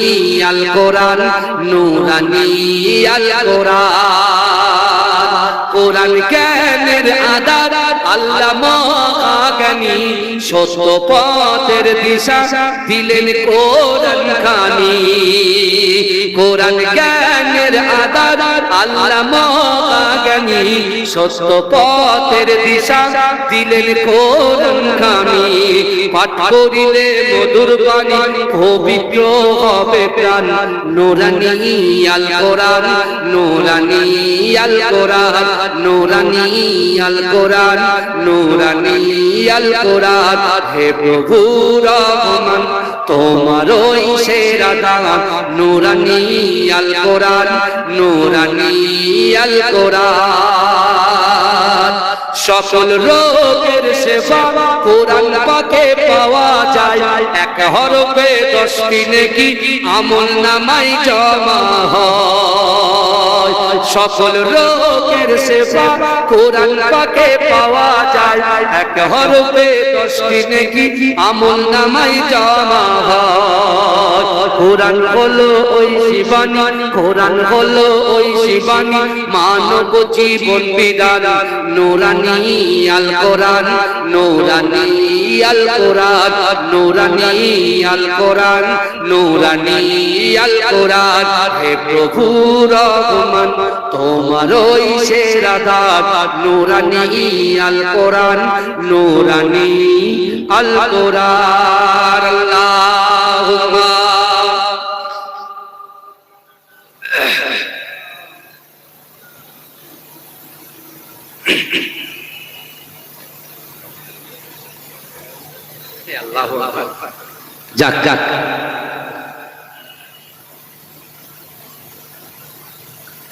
আল কোরআন, নূরানী আল কোরআন। কোরআন জ্ঞানের আধার আল্লাহ মহাজ্ঞানী, সত্য পথের দিশা দিলেন কোরআন খানি। কোরআন জ্ঞানের আধার আল্লাহ মহাজ্ঞানী, সত্য পথের দিশা দিলেন কোরআন খানি। পাঠ করিলে মধুর বাণী পবিত্র হবে প্রাণ, নূরানী আল কোরআন, নূরানী আল কোরআন, নূরানী আল কোরআন, নূরানী আল কোরআন। হে প্রভু রহমান তোমারই সেরা দান, নূরানী আল কোরআন, নূরানী আল কোরআন। সকল রোগের সেবা কোরআন পাকে পাওয়া যায়, এক হরফে 10টি নেকি আমল নামায় জমা হয়। সকল রোগের সেবা কোরআন পাকে পাওয়া যায়, এক হরফে 10টি নেকি আমল নামায় জমা হয়। কোরআন হলো ওই শিবানী, কোরআন হলো ওই শিবানী, মানব জীবন বিধান, নূরানী আল কোরআন, নূরানী আল কোরআন, নূরানী আল কোরআন, নূরানী আল কোরআন। হে প্রভু রহমান তোমারই সেরা দান, নূরানী আল কোরআন, নূরানী আল কোরআন। আল্লাহুম্মা আল্লাহু আকবার। যাক যাক,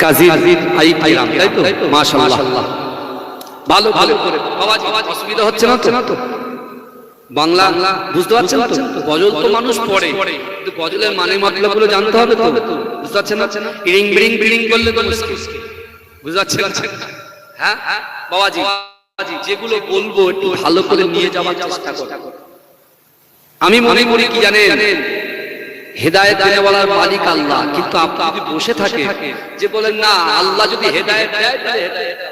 কাজী আইরাম, তাই তো? মাশাআল্লাহ, ভালো ভালো করে বাবাজি, অসুবিধা হচ্ছে না তো? বাংলা বুঝতে পারছেন তো? গজল তো মানুষ পড়ে, কিন্তু গজলের মানে মতলবগুলো জানতে হবে তো, বুঝতে পারছেন না? ইরিং বিরিং বিরিং করলে তো মুশকিল, বুঝতে পারছেন? হ্যাঁ বাবাজি, যেগুলো বলবো একটু ভালো করে নিয়ে যাওয়ার চেষ্টা করো। আমি মনে করি কি জানেন, হেদায়েত দেওয়ার মালিক আল্লাহ, কিন্তু আপনি যদি বসে থাকে যে বলেন না আল্লাহ যদি হেদায়েত দেয় তাহলে হেদায়েত,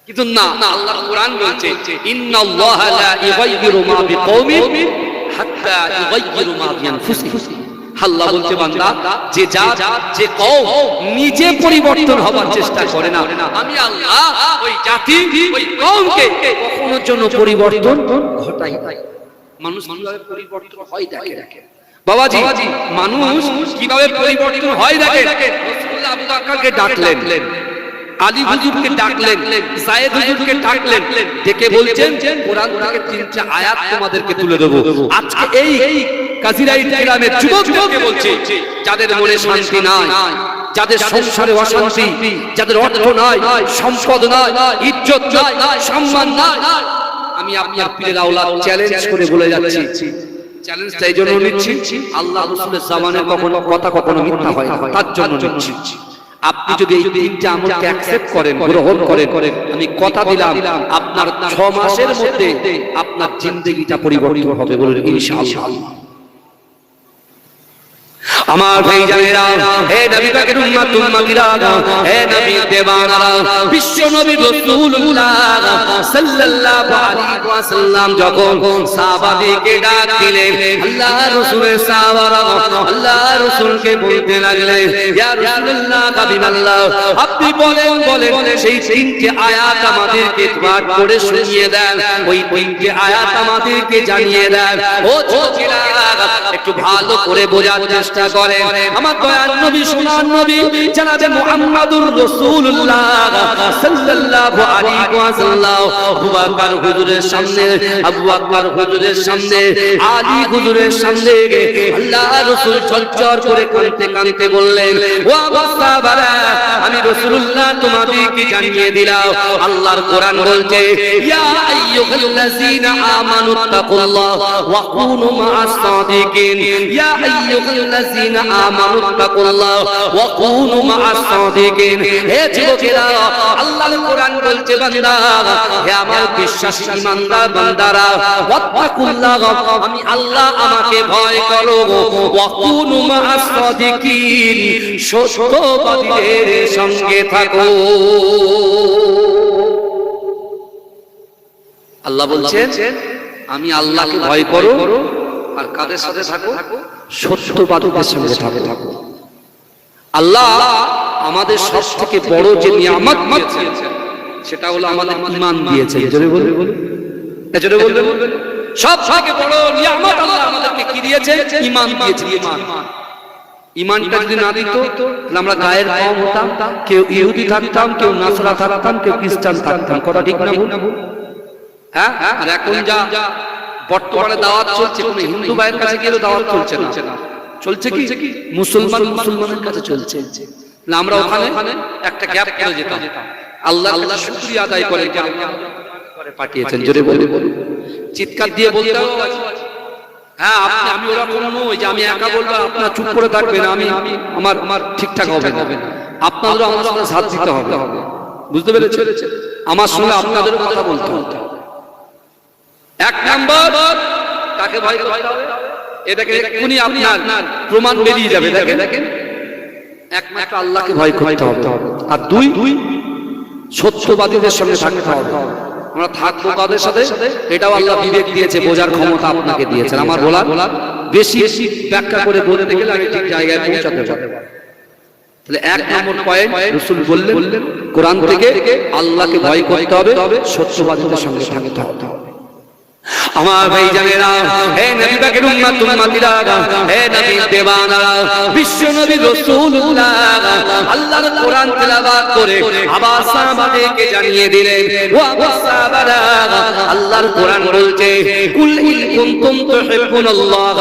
কিন্তু না, আল্লাহর কোরআন বলছে ইন্নাল্লাহা লা ইগাইয়িরু মা বিকওমিন হাত্তা ইগাইয়িরু মা বিআনফুসিহিম। আল্লাহ বলছে বান্দা, যে কওম নিজে পরিবর্তন হবার চেষ্টা করে না, আমি আল্লাহ ওই জাতি ওই কওমকে কখনোর জন্য পরিবর্তন ঘটাই না। মানুষ কিভাবে পরিবর্তন হয় দেখে বাবাজি, মানুষ কিভাবে পরিবর্তন হয় দেখে। রাসূলুল্লাহ আবু বকরকে ডাকলেন, আলী হুজুরকে ডাকলেন, সাইয়েদ হুজুরকে ডাকলেন, ডেকে বলছেন কোরআন থেকে 3টা আয়াত তোমাদেরকে তুলে দেব। আজকে এই কাজিরাই গ্রামের যুবকদেরকে বলছে, যাদের মনে শান্তি নাই, যাদের সংসারে অশান্তি, যাদের অর্থ নাই, সম্পদ নাই, ইজ্জত নাই, সম্মান নাই, আমি আপনার পীরের আওলাদ চ্যালেঞ্জ করে বলে যাচ্ছি, চ্যালেঞ্জটা এই জন্য নিচ্ছি, আল্লাহ রাসূলের জামানায় কখনো কথা কখনো মিথ্যা হয় না, তার জন্য নিচ্ছি। আপনি যদি এই তিনটা আমলকে অ্যাকসেপ্ট করেন, গ্রহণ করেন, আমি কথা দিলাম আপনার 6 মাসের মধ্যে আপনার জিন্দেগিটা পরিবর্তন হবে, বলুন ইনশাআল্লাহ। আমার ভাইজানেরা, হে নবী পাকের উম্মত উম্মতিরা, হে নবী দেওয়ানারা, বিশ্ব নবী রাসূলুল্লাহ সাল্লাল্লাহু আলাইহি ওয়াসাল্লাম যখন সাহাবাদেরকে ডাক দিলেন, আল্লাহ রাসূলের সাহাবারা আল্লাহ রাসূলকে বলতে লাগলেন, ইয়া রাসূলুল্লাহ হাবিবাল্লাহ, আপনি বলেন সেই তিনটি আয়াত আমাদেরকে পাঠ করে শুনিয়ে দেন, ওই তিনটি আয়াত আমাদেরকে জানিয়ে দেন। ও ছোটরা, একটু ভালো করে বোঝার চেষ্টা করেন। আমার দয়ার নবী, সোনার নবী জনাবে মুহাম্মদুর রাসূলুল্লাহ সাল্লাল্লাহু আলাইহি ওয়াসাল্লাম আবু বকর হুজুরের সামনে, আবু বকর হুজুরের সামনে, আলী হুজুরের সামনে আল্লাহ রাসূল চলচর করে কাঁদতে বললেন, ও সাহাবারা, আমি রাসূলুল্লাহ তোমাদেরকে জানিয়ে দিলাম, আল্লাহর কোরআন বলছে, ইয়া আইয়ুহাল্লাযীনা আমানুত্তাকুল্লাহ ওয়া কুনু মা'আস সাদিকিন, ইয়া আইয়ুহাল্লাযীনা আমানুত্তাকুল্লাহ ওয়া কুনু মা'আস সাদিকিন। হে যুবকেরা, আল্লাহর কোরআন বলছে, বান্দা, হে আমার বিশ্বাসী ঈমানদার বান্দারা, ওয়াত্তাকুল্লাহ, আমি আল্লাহ, আমাকে ভয় করো, ওয়া কুনু মা'আস সাদিকিন, সত্যবাদীদের সঙ্গে থাকো। আল্লাহ বলছেন, আমি আল্লাহকে ভয় করো, আর কাদের সাথে থাকো? সত্যবাদীদের সঙ্গে থাকো। আল্লাহ আমাদের সবথেকে বড় যে নিয়ামত দিয়েছেন, সেটা হলো আমাদের ঈমান দিয়েছেন। জোরে বলুন, জোরে বলবেন। সবথেকে বড় নিয়ামত আল্লাহ আমাদেরকে কি দিয়েছেন? ঈমান দিয়েছেন। ঈমানটা যদি না দিত, তাহলে আমরা গায়ের কম হতাম, কেউ ইহুদি থাকতাম, কেউ নাসরা থাকতাম, কেউ খ্রিস্টান থাকতাম। কথা ঠিক না ভুল? হ্যাঁ, আর এখন যা বর্তমানে দাওয়াত চলছে, কোন হিন্দু ভাইয়ের কাছে গিয়ে দাওয়াত চলছে না, চলছে কি মুসলমানের কাছে চলছে। আমরা ওখানে একটা গ্যাপ করে যেতাম, আল্লাহ শুকরিয়া আদায় করে পাঠিয়েছেন। জোরে বলুন, চিৎকার দিয়ে বলতে হবে। হ্যাঁ, আমি ওরকম নই যে আমি একা বলবো আপনারা চুপ করে থাকবেন, আমি আমার ঠিকঠাক হবে না, আপনাদেরও আমার সাথে সাথ দিতে হবে। বুঝতে পেরেছেন? আমার সঙ্গে আপনাদেরও কথা বলতে হবে। এক নাম্বার, কাকে ভয় করতে হবে? এটাকে এক্ষুনি আপনার প্রমাণ বেরিয়ে যাবে। দেখেন, একমাত্র আল্লাহকে ভয় করতে হবে। আর দুই, সত্যবাদীদের সঙ্গে থাকতে হবে। আমরা থাকবো কাদের সাথে? এটাও আল্লাহ বিবেক দিয়েছে, বোঝার ক্ষমতা আপনাকে দিয়েছেন। আমার বলার বেশি ব্যাখ্যা করে বলতে গেলে আমি ঠিক জায়গায় পৌঁছাতে পারবো। তাহলে এক নম্বর পয়েন্ট রাসূল বললেন, কোরআন থেকে আল্লাহকে ভয় করতে হবে, সত্যবাদীদের সঙ্গে থাকতে হবে। আমার ভাইজানেরা, হে নবী পাকের উম্মত উম্মতিরা, হে নবী দেওয়ানারা, বিশ্ব নবী রাসূলুল্লাহ আল্লাহর কোরআন তেলাওয়াত করে আবার সাহাবাদেরকে জানিয়ে দিলেন, ও সাহাবারা, আল্লাহর কোরআন বলছে, কুল ইন কুনতুম তুহিব্বুনাল্লাহ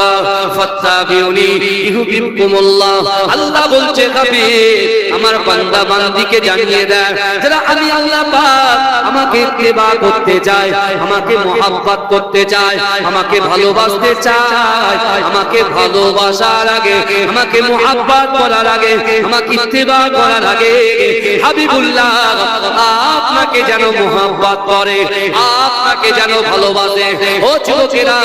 ফাত্তাবিউনি ইউহিব্বুকুমুল্লাহ। আল্লাহ বলছে, হাবিব, আমার বান্দা বান্দিকে জানিয়ে দেন, যারা আমি আল্লাহ পাক আমাকে ইত্তেবা করতে চায়, আমাকে মহব্বত করতে চায়, আমাকে ভালোবাসতে চায়, আমাকে ভালোবাসার আগে, আমাকে মুহাব্বত করার আগে, আমাকে ইত্তেবা করার আগে, হাবিবুল্লাহ আপনাকে যেন মুহাব্বত করে, আপনাকে যেন ভালোবাসে। ও যুবকেরা,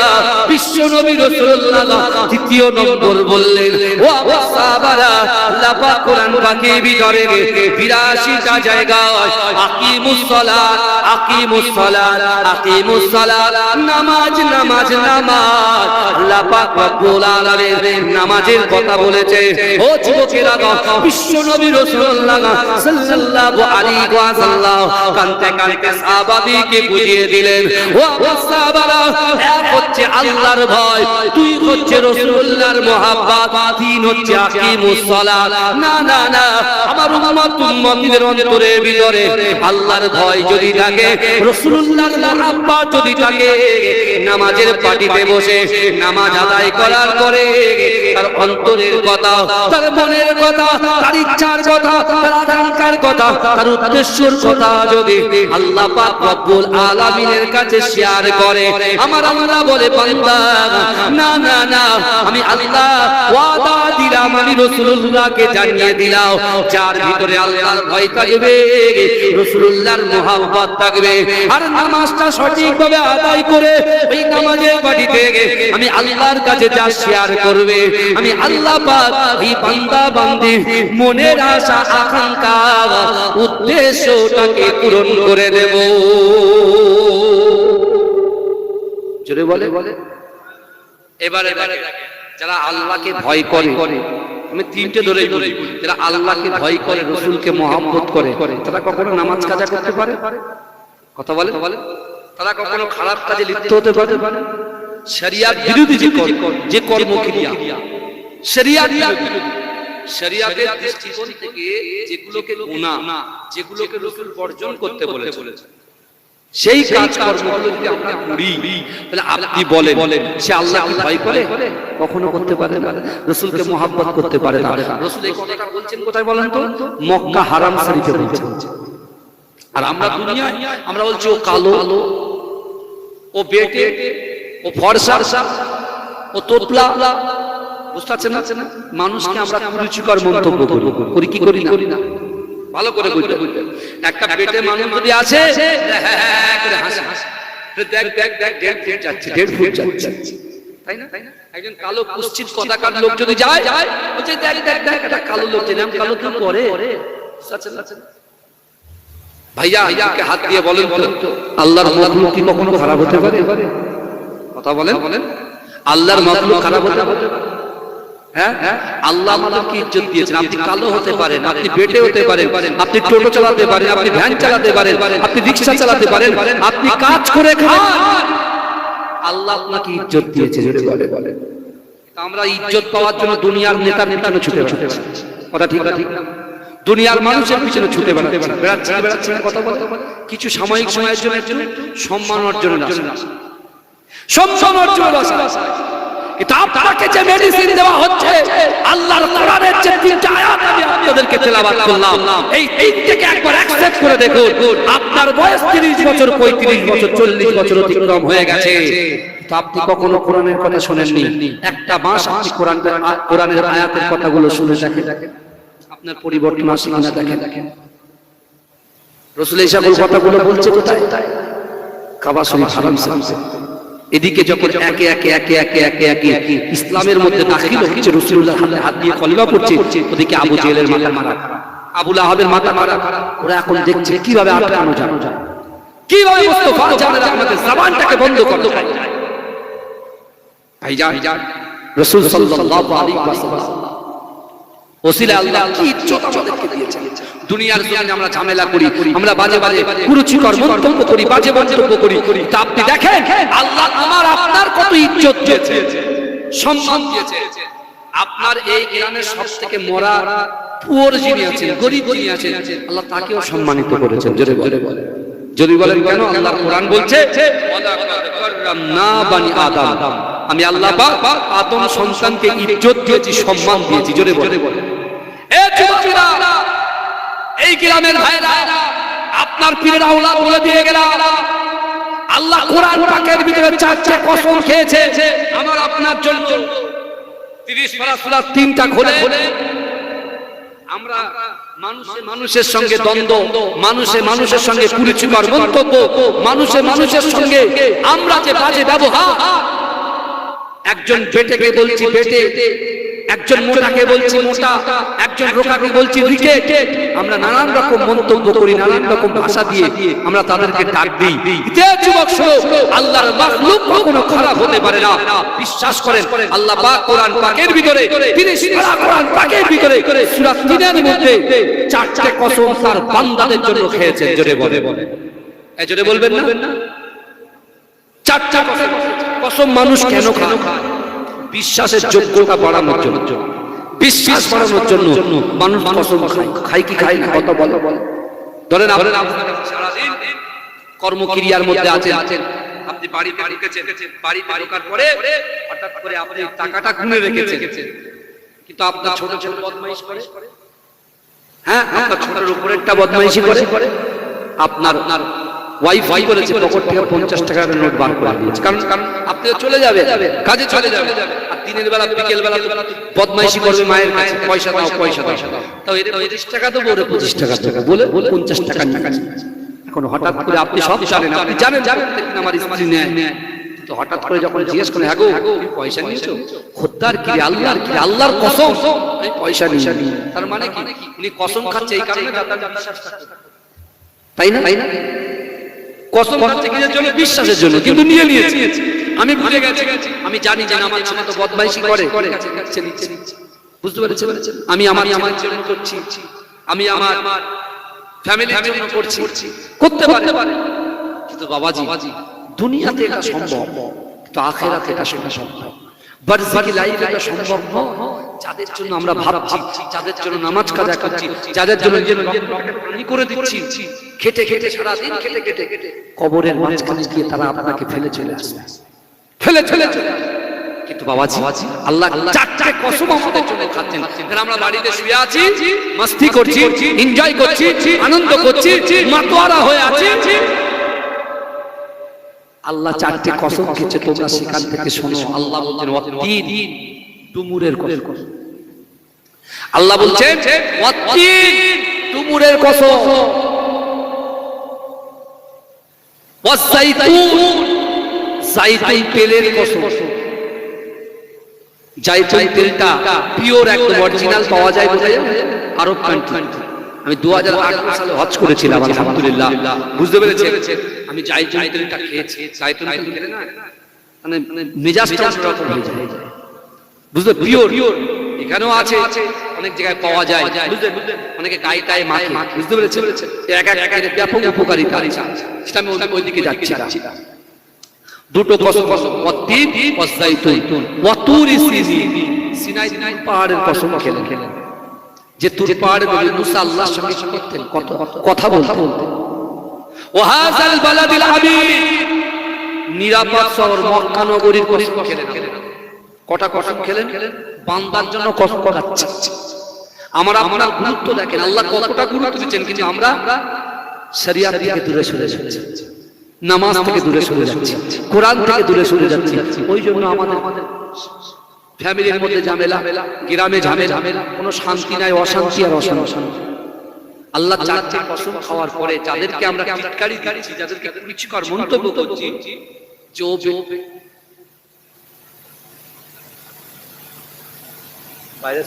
বিশ্ব নবী রাসূলুল্লাহ দ্বিতীয় নম্বর বললেন, ও সাহাবারা, আল্লাহ পাক কোরআন পাকের ভিতরে 82টা জায়গায় আকিমুস সালাত, আকিমুস সালাত, আকিমুস সালাত, নামাজ নামাজ নামাজ, আল্লাহ পাক রব্বুল আলামিন নামাজের কথা বলেছে। ও যুবকেরা, বিশ্ব নবী রাসূলুল্লাহ সাল্লাল্লাহু আলাইহি ওয়াসাল্লাম কাঁদতে কাঁদতে সাহাবাদিকে বুঝিয়ে দিলেন, ও আমার সাহাবারা, এক হচ্ছে আল্লাহর ভয়, দুই হচ্ছে রাসূলুল্লাহর মুহাব্বত, তিন হচ্ছে আকিমুস সালাত। না না না, আমার উম্মতের অন্তরের ভিতরে আল্লাহর ভয় যদি থাকে, রাসূলুল্লাহর মুহাব্বত যদি থাকে, নামাজের পাটিতে বসে নামাজ আদায় করার পরে তার অন্তরের কথা, তার মনের কথা, তার ইচ্ছার কথা, তার আকাঙ্ক্ষার কথা, তার উদ্দেশ্যের কথা যদি আল্লাহ পাক রব্বুল আলামিনের কাছে শেয়ার করে, আমার আল্লাহ বলে, বান্দা না না না, আমি আল্লাহ ওয়াদা দিলাম, আমি রাসূলুল্লাহকে জানিয়ে দিলাম, যার ভিতরে আল্লাহর ভয় থাকবে, রাসূলুল্লাহর মুহাব্বত থাকবে, আর নামাজটা সঠিকভাবে আদায় করে এই নামাজের বাড়িতে আমি আল্লাহর কাছে যা শেয়ার করবে, আমি আল্লাহ পাক এই বান্দা বান্দি মনের আশা আকাঙ্ক্ষা উদ্দেশ্যটাকে পূরণ করে দেব। জোরে বলে। এবারে যারা আল্লাহকে ভয় করে, আমি তিনটে ধরেই বলি, যারা আল্লাহকে ভয় করে, রাসূলকে মহব্বত করে, তারা কখনো নামাজ কাজা করতে পারে? কথা বলে। তারা কখনো খারাপ কাজে লিপ্ত হতে পারে? শরিয়ত বিরোধী যে কর্মক্রিয়া, শরিয়ত বিরোধী, শরিয়তের দৃষ্টিকোণ থেকে যেগুলোকে গুনাহ, যেগুলোকে রাসূল বর্জন করতে বলেছে, সেই কাজ কর্মগুলো যদি আমরা করি, তাহলে আপনি বলেন সে আল্লাহকে ভয় করে? কখনো করতে পারে না। রাসূলকে মহব্বত করতে পারে না। রাসূল এই কথাটা বলছেন কোথায় বলেন তো? মক্কা হারাম শরীফে বলছেন। আর আমরা দুনিয়ায় আমরা বলছি ও কালো, ও বেটে, ও ফর্সা, ও তোতলা, বুঝতে পারছেন না? মানুষকে আমরা কুরুচিকর মন্তব্য করি, কি করি না? ভালো করে বুঝতে, একটা পেটে মানুষ যদি আছে, হ্যাঁ করে হাসে, দেখ 1.5 ফুট যাচ্ছে, তাই না? একজন কালো কুৎসিত কথাকার লোক যদি যায়, বলছে দেখ একটা কালো লোক, যে নাম কালো কেউ করে, ভাইয়া আমাকে হাত দিয়ে বলেন তো, আল্লাহর মাখলুক কি কখনো খারাপ হতে পারে? কথা বলেন। আল্লাহর মাখলুক খারাপ হতে পারে? হ্যাঁ, আল্লাহ আমাদেরকে ইজ্জত দিয়েছেন। আপনি কালো হতে পারেন, আপনি বেটে হতে পারেন, আপনি টোটো চালাতে পারেন, আপনি ভ্যান চালাতে পারেন, আপনি রিকশা চালাতে পারেন, আপনি কাজ করে খান, আল্লাহ আপনাকে ইজ্জত দিয়েছে। বলে আমরা ইজ্জত পাওয়ার জন্য দুনিয়ার নেতার পিছনে ছুটে বেড়াচ্ছি। কথা ঠিক না? দুনিয়ার মানুষের পিছনে ছুটে বেড়াচ্ছি। কথা বলে কিছু সাময়িক সময়ের জন্য সম্মান অর্জনের আশা, সম্মান অর্জনের আশা। কিন্তু আপনাকে যে মেডিসিন দেওয়া হচ্ছে, আল্লাহর কোরআনের যে 3টা আয়াত আমি আপনাদেরকে তেলাওয়াত করলাম, এই 3 থেকে একবার অ্যাকসেপ্ট করে দেখুন। আপনার বয়স 30 বছর, 35 বছর, 40 বছর অতিক্রম হয়ে গেছে, তো আপনি কখনো কোরআনের কথা শুনেননি। একটা মাস আপনি কোরআনের আয়াতের কথাগুলো শুনে দেখেন, আপনার পরিবর্তন আসে কিনা দেখেন। রাসূল এই সকল কথাগুলো বলছে কোথায়? কাবা শরীফ হারাম শরীফে। এদিকে যখন একে একে ইসলামের মধ্যে দাখিল হচ্ছে, রাসূলুল্লাহর হাতে হাত দিয়ে কলিমা পড়ছে, ওদিকে আবু জেহেলের মাথা মারা, আবু লাহাবের মাথা মারা। ওরা এখন দেখছে কিভাবে আটকানো যায়, কিভাবে মুস্তাফা জানের আমাদের জবানটাকে বন্ধ করতে হয়। ভাইজান, রাসূল সাল্লাল্লাহু আলাইহি ওয়াসাল্লাম ওসিলা আল্লাহ কি ইজ্জত আমাদেরকে দিয়েছেন। দুনিয়ার জন্য আমরা ঝামেলা করি, আমরা বাজে কুরুচিকর মন্তব্য করি, বাজে মন্তব্য করি, তা আপনি দেখেন আল্লাহ আমার আপনার কত ইজ্জত দিয়েছে, সম্মান দিয়েছে। আপনার এই গ্রামের সবথেকে মরা পুয়ার যিনি আছেন, গরীব যিনি আছেন, আল্লাহ তাকেও সম্মানিত করেছেন। জোরে বলে। যদি বলেন কেন? আল্লাহ কোরআন বলছে বানি আদম, আমি আল্লাহ পাক আদম সন্তানকে ইজ্জত দিয়েছি, সম্মান দিয়েছি। জোরে বলে। এ যুবকেরা, এই গ্রামের ভাইরা, আপনার পীরের আওলাদ বলে দিয়ে গেল, আল্লাহ কোরআন পাকের ভিতরে 4টা কসম খেয়েছে আমার আপনার জন্য। 30 পারা সূরা 3টা খুলে আমরা মানুষের সঙ্গে দ্বন্দ্ব, মানুষের সঙ্গে কুরুচিকর মন্তব্য, মানুষের সঙ্গে আমরা যে বাজে ব্যবহার, একজন বেটেকে বলছি বেটে, একজন মোটাকে বলছি মোটা, একজন রোগাকে বলছি রিকেট। আমরা নানান রকম মন্তব্য করি, নানান রকম ভাষা দিয়ে আমরা তাদেরকে ডাক দিই। যুবক শোনো, আল্লাহর মাখলুক কখনো খারাপ হতে পারে না। বিশ্বাস করেন, আল্লাহ পাক কোরআন পাকের ভিতরে, তিনি সারা কোরআন পাকের ভিতরে সূরা 3 এর মধ্যে 4টে কসম তার বান্দাদের জন্য খেয়েছেন। জোরে বলেন, এই জোরে বলবেন না? 4টা কসম মানুষ কেন খায়? বিশ্বাসের যোগ্যতা বাড়ানোর জন্য, বিশ্বাস বাড়ানোর জন্য মানুষ কসম খায়। কি খায় না? কত বলো। ধরেন আপনারা সারাদিন কর্মক্রিয়ার মধ্যে আছেন, আপনি বাড়িতে ঢুকেছেন, বাড়িতে ঢোকার পরে হঠাৎ করে আপনি টাকাটা গুনে রেখেছেন, কিন্তু আপনার ছোট ছোট বদমাইশ করে, হ্যাঁ আপনার ছোটের উপরেরটা বদমাইশি করে, আপনার ওয়াইফাই করেছে, পকেট থেকে 50 টাকার নোট বার করে দিয়েছে। কারণ আপনি চলে যাবে, কাজে চলে যাবে, আর দিনের বেলা বিকেল বেলা বদমাইশি করবে মায়ের কাছে, পয়সা দাও পয়সা দাও, তাও এর 25 টাকা দেবো, ওরে 25 টাকা দেবো বলে 50 টাকা নিয়ে। এখন হঠাৎ করে আপনি সব জানেন, আপনি জানেন আমার স্ত্রী নেয়, তো হঠাৎ করে যখন জিজ্ঞেস করেন, হ্যাঁ গো পয়সা নিয়েছো? খোদ্দার কি আল্লাহর কসম আমি পয়সা নিই। তার মানে কি উনি কসম খাচ্ছে এই কারণে তাই না? কসম খাচ্ছে কিসের জন্য? বিশ্বাসের জন্য, কিন্তু নিয়ে নিয়েছে। আমি ভুলে গেছি, আমি জানি যে আমার ছেলে তো বদমাইশি করে, বুঝতে পেরেছেন? আমি আমার জন্য করছি, আমি আমার ফ্যামিলির জন্য করছি, করতে পারে, কিন্তু বাবাজি দুনিয়াতে এটা সম্ভব, তো আখিরাতে এটা সম্ভব। বারজাখী লাইফে এটা সম্ভব নয়। যাদের জন্য আমরা ভাবছি, যাদের জন্য নামাজ কাজা করছি, যাদের জন্য পানি করে দিচ্ছি, খেটে খেটে সারাদিন খেটে কবরের মাঝখানে গিয়ে তারা আপনাকে ফেলে চলে আসবে, ফেলে চলে কিন্তু বাবাজি আল্লাহ 4টে কসম আমাদের জন্য খাচ্ছেন। আমরা বাড়িতে শুয়ে আছি, মস্তি করছি, এনজয় করছি, আনন্দ করছি, মাতোয়ারা হয়ে আছি, আল্লাহ 4টে কসম খেয়েছে, তোমরা সেখান থেকে শোনো। আল্লাহ বলছেন ওয়াত্তিন, তুমুরের কসম। আল্লাহ বলছেন ওয়াত্তিন, তুমুরের কসম, ওয়াজাইতুন, জাইতুন তেলের কসম। জাইতুন তেলটা পিওর একদম অরিজিনাল পাওয়া যায় কোথায়? আরব কান্ট্রি। আমি 2008 সালে হজ করেছিলাম, আলহামদুলিল্লাহ। বুঝতে পেরেছেন? আমি জাইতুন তেলটা খেয়েছি। জাইতুন তেল খেলে না মানে মেজাজটা অন্যরকম হয়ে যায়, বুঝলে? পিওর এখানেও আছে, অনেক জায়গায় পাওয়া যায়, বুঝলেন? অনেকে গায়ে টায়ে মাখে, বুঝতে পেরেছেন? এক ব্যাপক উপকারিতা আছে, সেটা আমি ওইদিকে যাচ্ছি না। দুটো কসম, ওয়াত্তিন ওয়াজাইতুন ওয়াতুরি সিনিন, সিনাই পাহাড়ের কসম খেলেন, যে তুর পাহাড়ে নবী মুসা আল্লাহর সঙ্গে করতেন, কথা বলতেন। ওয়াহাযাল বালাদিল আমিন, নিরাপদ শহর মক্কা নগরীর কসম খেলেন। কটা কসম খেলেন? বান্দার জন্য কসম খাচ্ছে। আমরা গুরুত্ব দেখেন, আল্লাহ কতটা গুরুত্ব দিচ্ছেন, কিন্তু আমরা শরিয়াত থেকে দূরে সরে যাচ্ছি, নামাজ থেকে দূরে সরে যাচ্ছি, কোরআন থেকে দূরে সরে যাচ্ছি। ওই জন্য আমাদের ফ্যামিলির মধ্যে ঝামেলা, গ্রামে ঝামেলা, কোনো শান্তি নাই, অশান্তি আর অশান্তি। আল্লাহ 4টে কসম খাওয়ার পরে যাদেরকে আমরা টিটকারি দিচ্ছি, যাদেরকে কুরুচিকর মন্তব্য করছি, যে বাইরে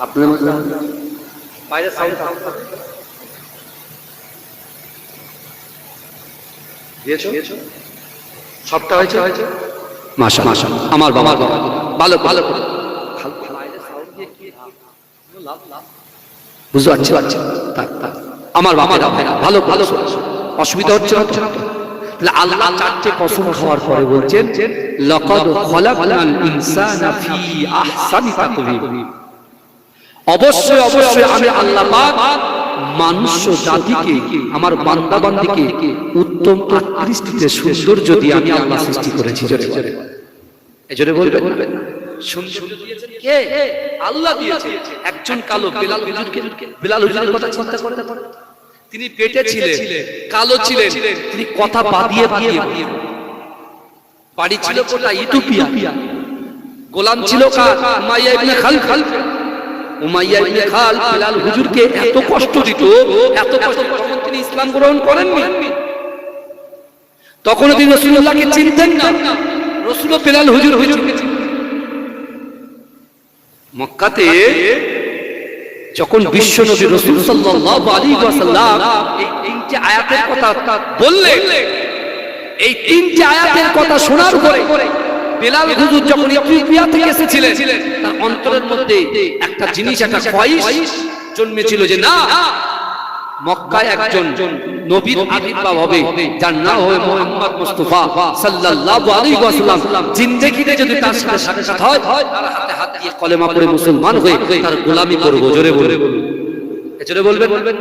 আপনার মধ্যে বাইরে সাউন্ড দিয়েছো, সবটা হয়েছে মাশাআল্লাহ। আমার বাবা ভালো ভালো বুঝতে পারছি, আমার বাবা ভালো ভালো অসুবিধা হচ্ছে না। আল্লাহ 4টে কসম খাওয়ার পরে বলছেন লাকাদ খালাকনাল ইনসানা ফি আহসানি তাকওয়িম, অবশ্যই অবশ্যই আমি আল্লাহ পাক মানুষ জাতিকে, আমার বান্দা বান্দিকে উত্তম আকৃতিতে সৌন্দর্য দিয়ে আমি আল্লাহ সৃষ্টি করেছি। এজন্য বলবেন সৌন্দর্য দিয়েছেন কে? আল্লাহ দিয়েছে। একজন কালো বেলাল হুজুরের কথা চিন্তা করতে পারে, তিনি পেটে ছিলেন, কালো ছিলেন, তিনি কথা বাদিয়ে বাড়ি ছিল কোথায়? ইথিওপিয়া। গোলাম ছিল কার? উমাইয়া ইবনে খালদ। উমাইয়া ইবনে খালদ বেলাল হুজুরকে এত কষ্ট দিত, এত কষ্ট, তখন তিনি ইসলাম গ্রহণ করেননি, তখন তিনি রাসূলুল্লাহকে চিনতেন না। রাসূল বেলাল হুজুর হুজুরকে মক্কাতে যখন বিশ্ব নবী রাসূল সাল্লাল্লাহু আলাইহি ওয়াসাল্লাম এই তিনটি আয়াতের কথা বললেন, এই তিনটি আয়াতের কথা শোনার পরে বেলাল হুজুর যখন ইথিওপিয়া থেকে এসেছিলেন, তার অন্তরের মধ্যে একটা জিনিস, একটা খ্বাহিশ জন্মেছিল যে না, মক্কায় একজন নবীর আবির্ভাব হবে, যার নাম হবে মুহাম্মদ মুস্তাফা সাল্লাল্লাহু আলাইহি ওয়াসাল্লাম। জিন্দেগিতে যদি তার সাথে সাক্ষাৎ হয়, তার হাতে হাত দিয়ে কলেমা পড়ে মুসলমান হয়ে তার গোলামি করব। জোরে বলবেন, জোরে বলবেন।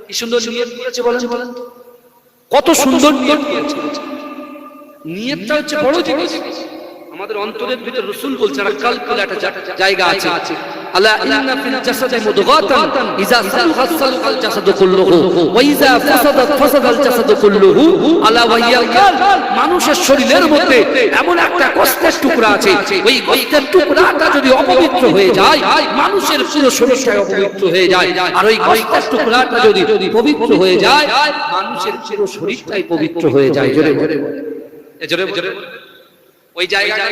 কি সুন্দর নিয়ত করেছে বলেন, কত সুন্দর নিয়ত করেছে। নিয়তটা হচ্ছে বড় জিনিস। আমাদের অন্তরের ভিতর রাসূল বলছেন কালকুলে একটা জায়গা আছে, আলা ইন্না ফিল জাসাদি মুদগাতান ইযা সালাহাত সালাহাল জাসাদু কুল্লুহু ওয়া ইযা ফাসাদাত ফাসাদাল জাসাদু কুল্লুহু আলা ওয়া হিয়াল কাল। মানুষের শরীরের মধ্যে এমন একটা গোশতের টুকরা আছে, ওই গোশতের টুকরাটা যদি অপবিত্র হয়ে যায়, মানুষের পুরো শরীরটাই অপবিত্র হয়ে যায়। আর ওই গোশতের টুকরাটা যদি পবিত্র হয়ে যায়, মানুষের পুরো শরীরটাই পবিত্র হয়ে যায়। জোরে জোরে ওই জায়গাটা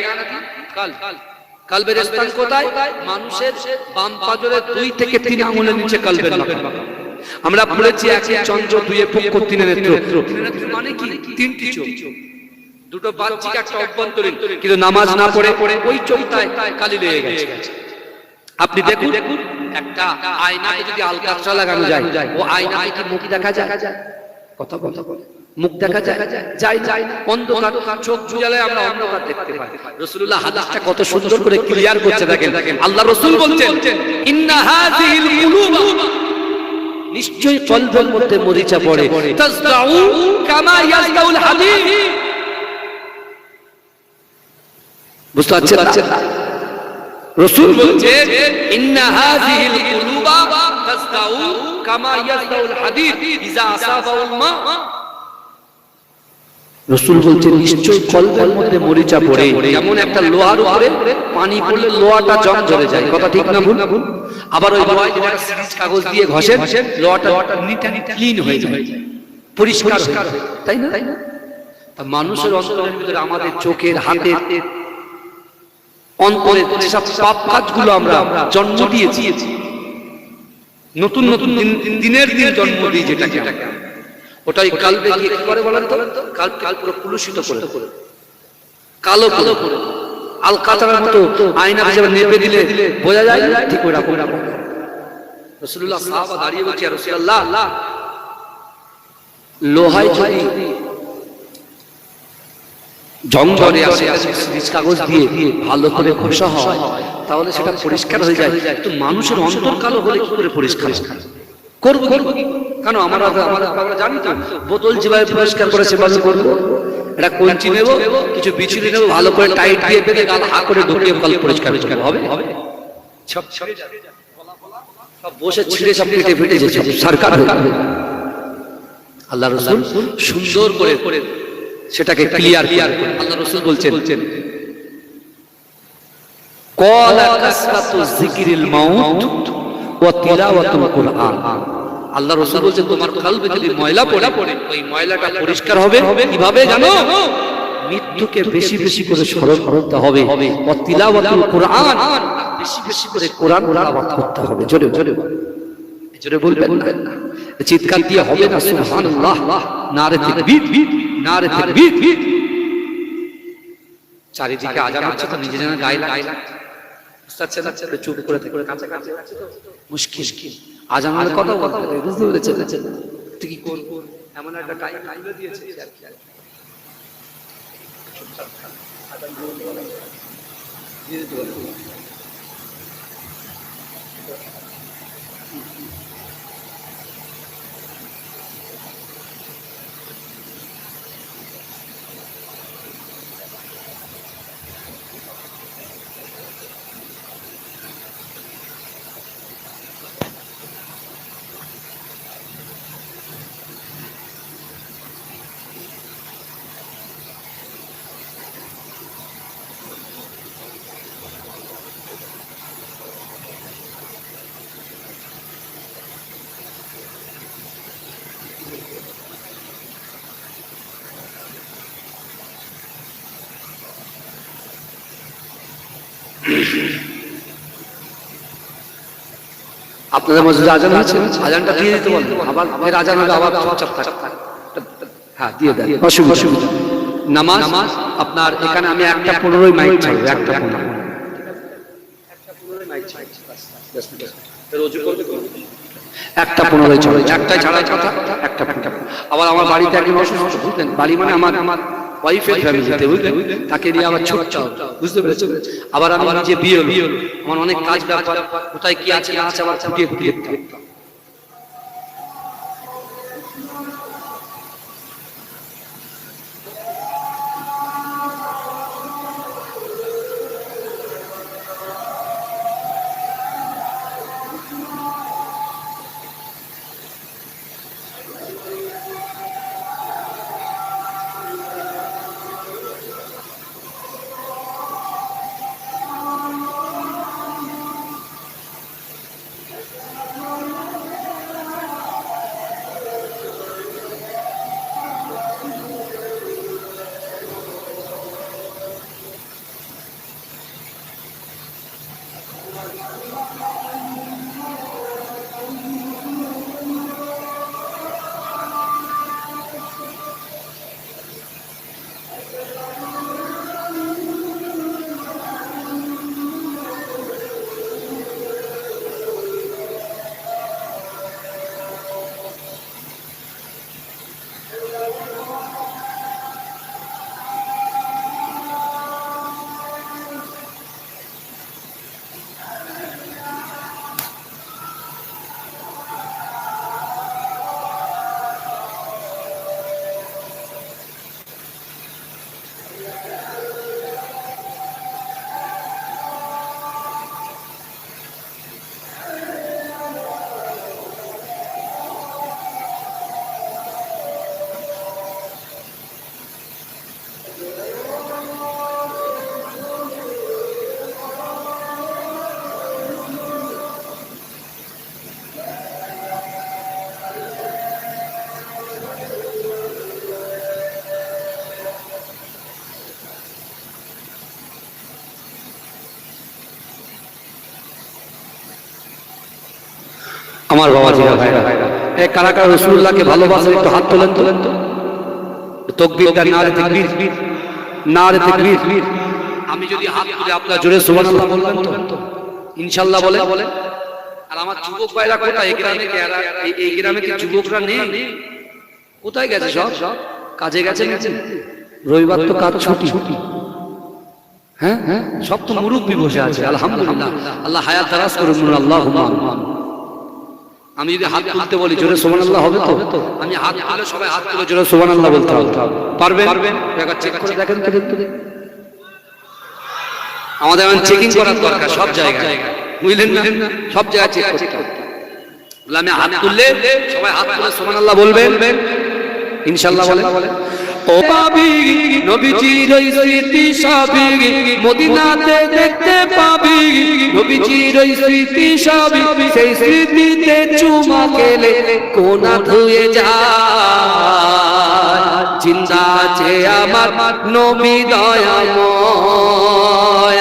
কালবের স্থান কোথায়? মানুষের বাম পাজরের 2 থেকে 3 আঙ্গুলের নিচে কালবের মাথা। আমরা বলেছি একে চন্দ্র, দুইয়ে পক্ষ, তিনে নেত্র। মানে কি? 3টি চোখ, দুটো বাহ্যিক, একটা অভ্যন্তরীণ। কিন্তু নামাজ না পড়ে ওই চোখটায় কালি লেগে গেছে। আপনি দেখুন, একটা আয়নাতে যদি আলকাতরা লাগানো যায়, ও আয়নাতে কি মুখ দেখা যায়? কথা বলে মুখ দেখা যায় না, অন্ধকার। চোখ বুঝালে আমরা অন্ধকার দেখতে পাই। রাসূলুল্লাহ হাদিসটা কত সুন্দর করে ক্লিয়ার করছে দেখেন। আল্লাহ রাসূল বলছেন, ইন্না হাযিহিল কুলুব, নিশ্চয়ই কলবের মধ্যে মরিচা পড়ে, তাসদাউ কামা ইয়াসদাউল হাদীদ। বুঝতে পারছেন? রাসূল বলছেন, ইন্না হাযিহিল কুলুব তাসদাউ কামা ইয়াসদাউল হাদীদ ইযা আসাবাউল মা। রাসূল বলছেন নিশ্চয়ই কলবের মধ্যে মরিচা পড়ে, যেমন একটা লোহার উপরে পানি পড়লে লোহাটা জং ধরে যায়। কথা ঠিক না ভুল? আবার ওই লোহায় যদি কাগজ দিয়ে ঘষেন, লোহাটা ক্লিন হয়ে যায়, পরিষ্কার হয়ে যায়, তাই না? তা মানুষের অন্তরের ভিতরে, আমাদের চোখের, হাতের, অন্তরের সব পাপ কাজগুলো আমরা জন্ম দিয়েছি, নতুন নতুন দিনের দিন জন্ম দিই, যেটাকে ওটাই কালবে কি করে বলেন তো? কাল পুরো কুলুষিত করে, কালো করে, আলকাতরার মতো আয়না হিসেবে নেপে দিলে বোঝা যায় না, ঠিক ওরকম। রাসূলুল্লাহ সাহাবা দাঁড়িয়ে বলছে, রাসূলুল্লাহ, লোহায় যদি জং ধরে আসে, কাগজ দিয়ে ভালো করে ঘষা হয়, তাহলে সেটা পরিষ্কার হয়ে যায়। তো মানুষের অন্তর কালো হলে কি করে পরিষ্কার করবো? কেন আমরা জানি তো, বোতল যেভাবে পরিষ্কার করে সেভাবে করবো। এটা কঞ্চি নেব, কিছু বিচুলি নেব, ভালো করে টাইট দিয়ে বেঁধে গাল হা করে ঢুকিয়ে কাল পরিষ্কার হবে? সব বসে ছিঁড়ে সব কেটে ফেটে যেছে সরকার। আল্লাহ রাসূল সুন্দর করে সেটাকে ক্লিয়ার করে আল্লাহ রাসূল বলছেন, ক্বালা কাসরাতু যিকরিল মাউত ওয়া তিলাওয়াতুল কুরআন। আল্লাহ রাসূল বলছেন, তোমার কলবে যদি ময়লা পড়ে, ওই ময়লাটা পরিষ্কার হবে কিভাবে জানো? মৃত্যুকে বেশি বেশি করে স্মরণ করতে হবে, ওয়া তিলাওয়াতুল কুরআন, বেশি বেশি করে কোরআন তেলাওয়াত করতে হবে। জোরে বলবেন না, চিৎকার দিয়ে হবে না সুবহানাল্লাহ, নারে তাকবীর, নারে তাকবীর। চারিদিকে আযান হচ্ছে তো নিজে জানা গায়ে লাগছে, বুঝতে পারছেন? চুপ করে থেকে কাছে মুশকিল। আযান হলে কথা বলতে হবে, বুঝতে পেরেছেন? তুই কি করব, এমন একটা টাইম তুলে দিয়েছে আর কি। আযান দিয়ে আপনাদের মসজিদে আজান হয়েছে, আজানটা দিয়ে দিতে বলেন, আবার ফের আজান হবে, আবার চুপচাপ থাক। হ্যাঁ দিয়ে দেন, অসুবিধা। নামাজ আপনার এখানে আমি 1:15 মাইক ছাড়বো, 1:15 1:15 চলে, 1টায় ছাড়ার কথা, 1:15। আবার আমার বাড়িতে একজন অসুস্থ, বুঝলেন, বাড়ি মানে আমার ওয়াইফের ফ্যামিলিতে, বুঝলেন, তাকে নিয়ে আবার ছুটতে হবে, বুঝতে পেরেছেন। আবার আমি নিজে বিয়ে হলো, আমার অনেক কাজ ব্যাপার, কোথায় কি আছে না আছে আবার খুঁটিয়ে দেখতে হবে। আমার বাবাজিরা ভাইরা, এই কারা কারা রাসূলুল্লাহকে ভালোবাসেন একটু হাত তোলেন তো। তাকবীর দেন, নারে তাকবীর, নারে তাকবীর। আমি যদি হাত তুলে আপনারা জোরে সুবহানাল্লাহ বলবেন তো ইনশাআল্লাহ বলে। আর আমার যুবক ভাইরা কোথায়, এই গ্রামে কি এই গ্রামে কি যুবকরা নেই? কোথায় গেছে সব? কাজে গেছে। রবিবার তো কাজ ছুটি। হ্যাঁ, সব তো মুরুব্বি বসে আছে, আলহামদুলিল্লাহ। আল্লাহ হায়াত দারাজ করুন, আল্লাহুম্মা। আমি যদি হাত তুলতে বলি জোরে সুবহানাল্লাহ হবে তো? আমি হাত তুলে সবাই হাত তুলে জোরে সুবহানাল্লাহ বলতে হবে, পারবেন? একবার চেক করে দেখেন তো, আমাদের এখন চেকিং করার দরকার সব জায়গায়, বুঝলেন না? সব জায়গায় চেক করতে হবে। আমি হাত তুললে সবাই হাত তুলে সুবহানাল্লাহ বলবেন ইনশাআল্লাহ। বলে ও পাবি নবীজির ওই স্মৃতি সবই মদিনাতে দেখতে পাবি, নবীজির ওই স্মৃতি সবই, সেই স্মৃতিতে চুমা খেলে কোনা ধুয়ে যায়। জিন্দা আছে আমার নবী দয়াময়,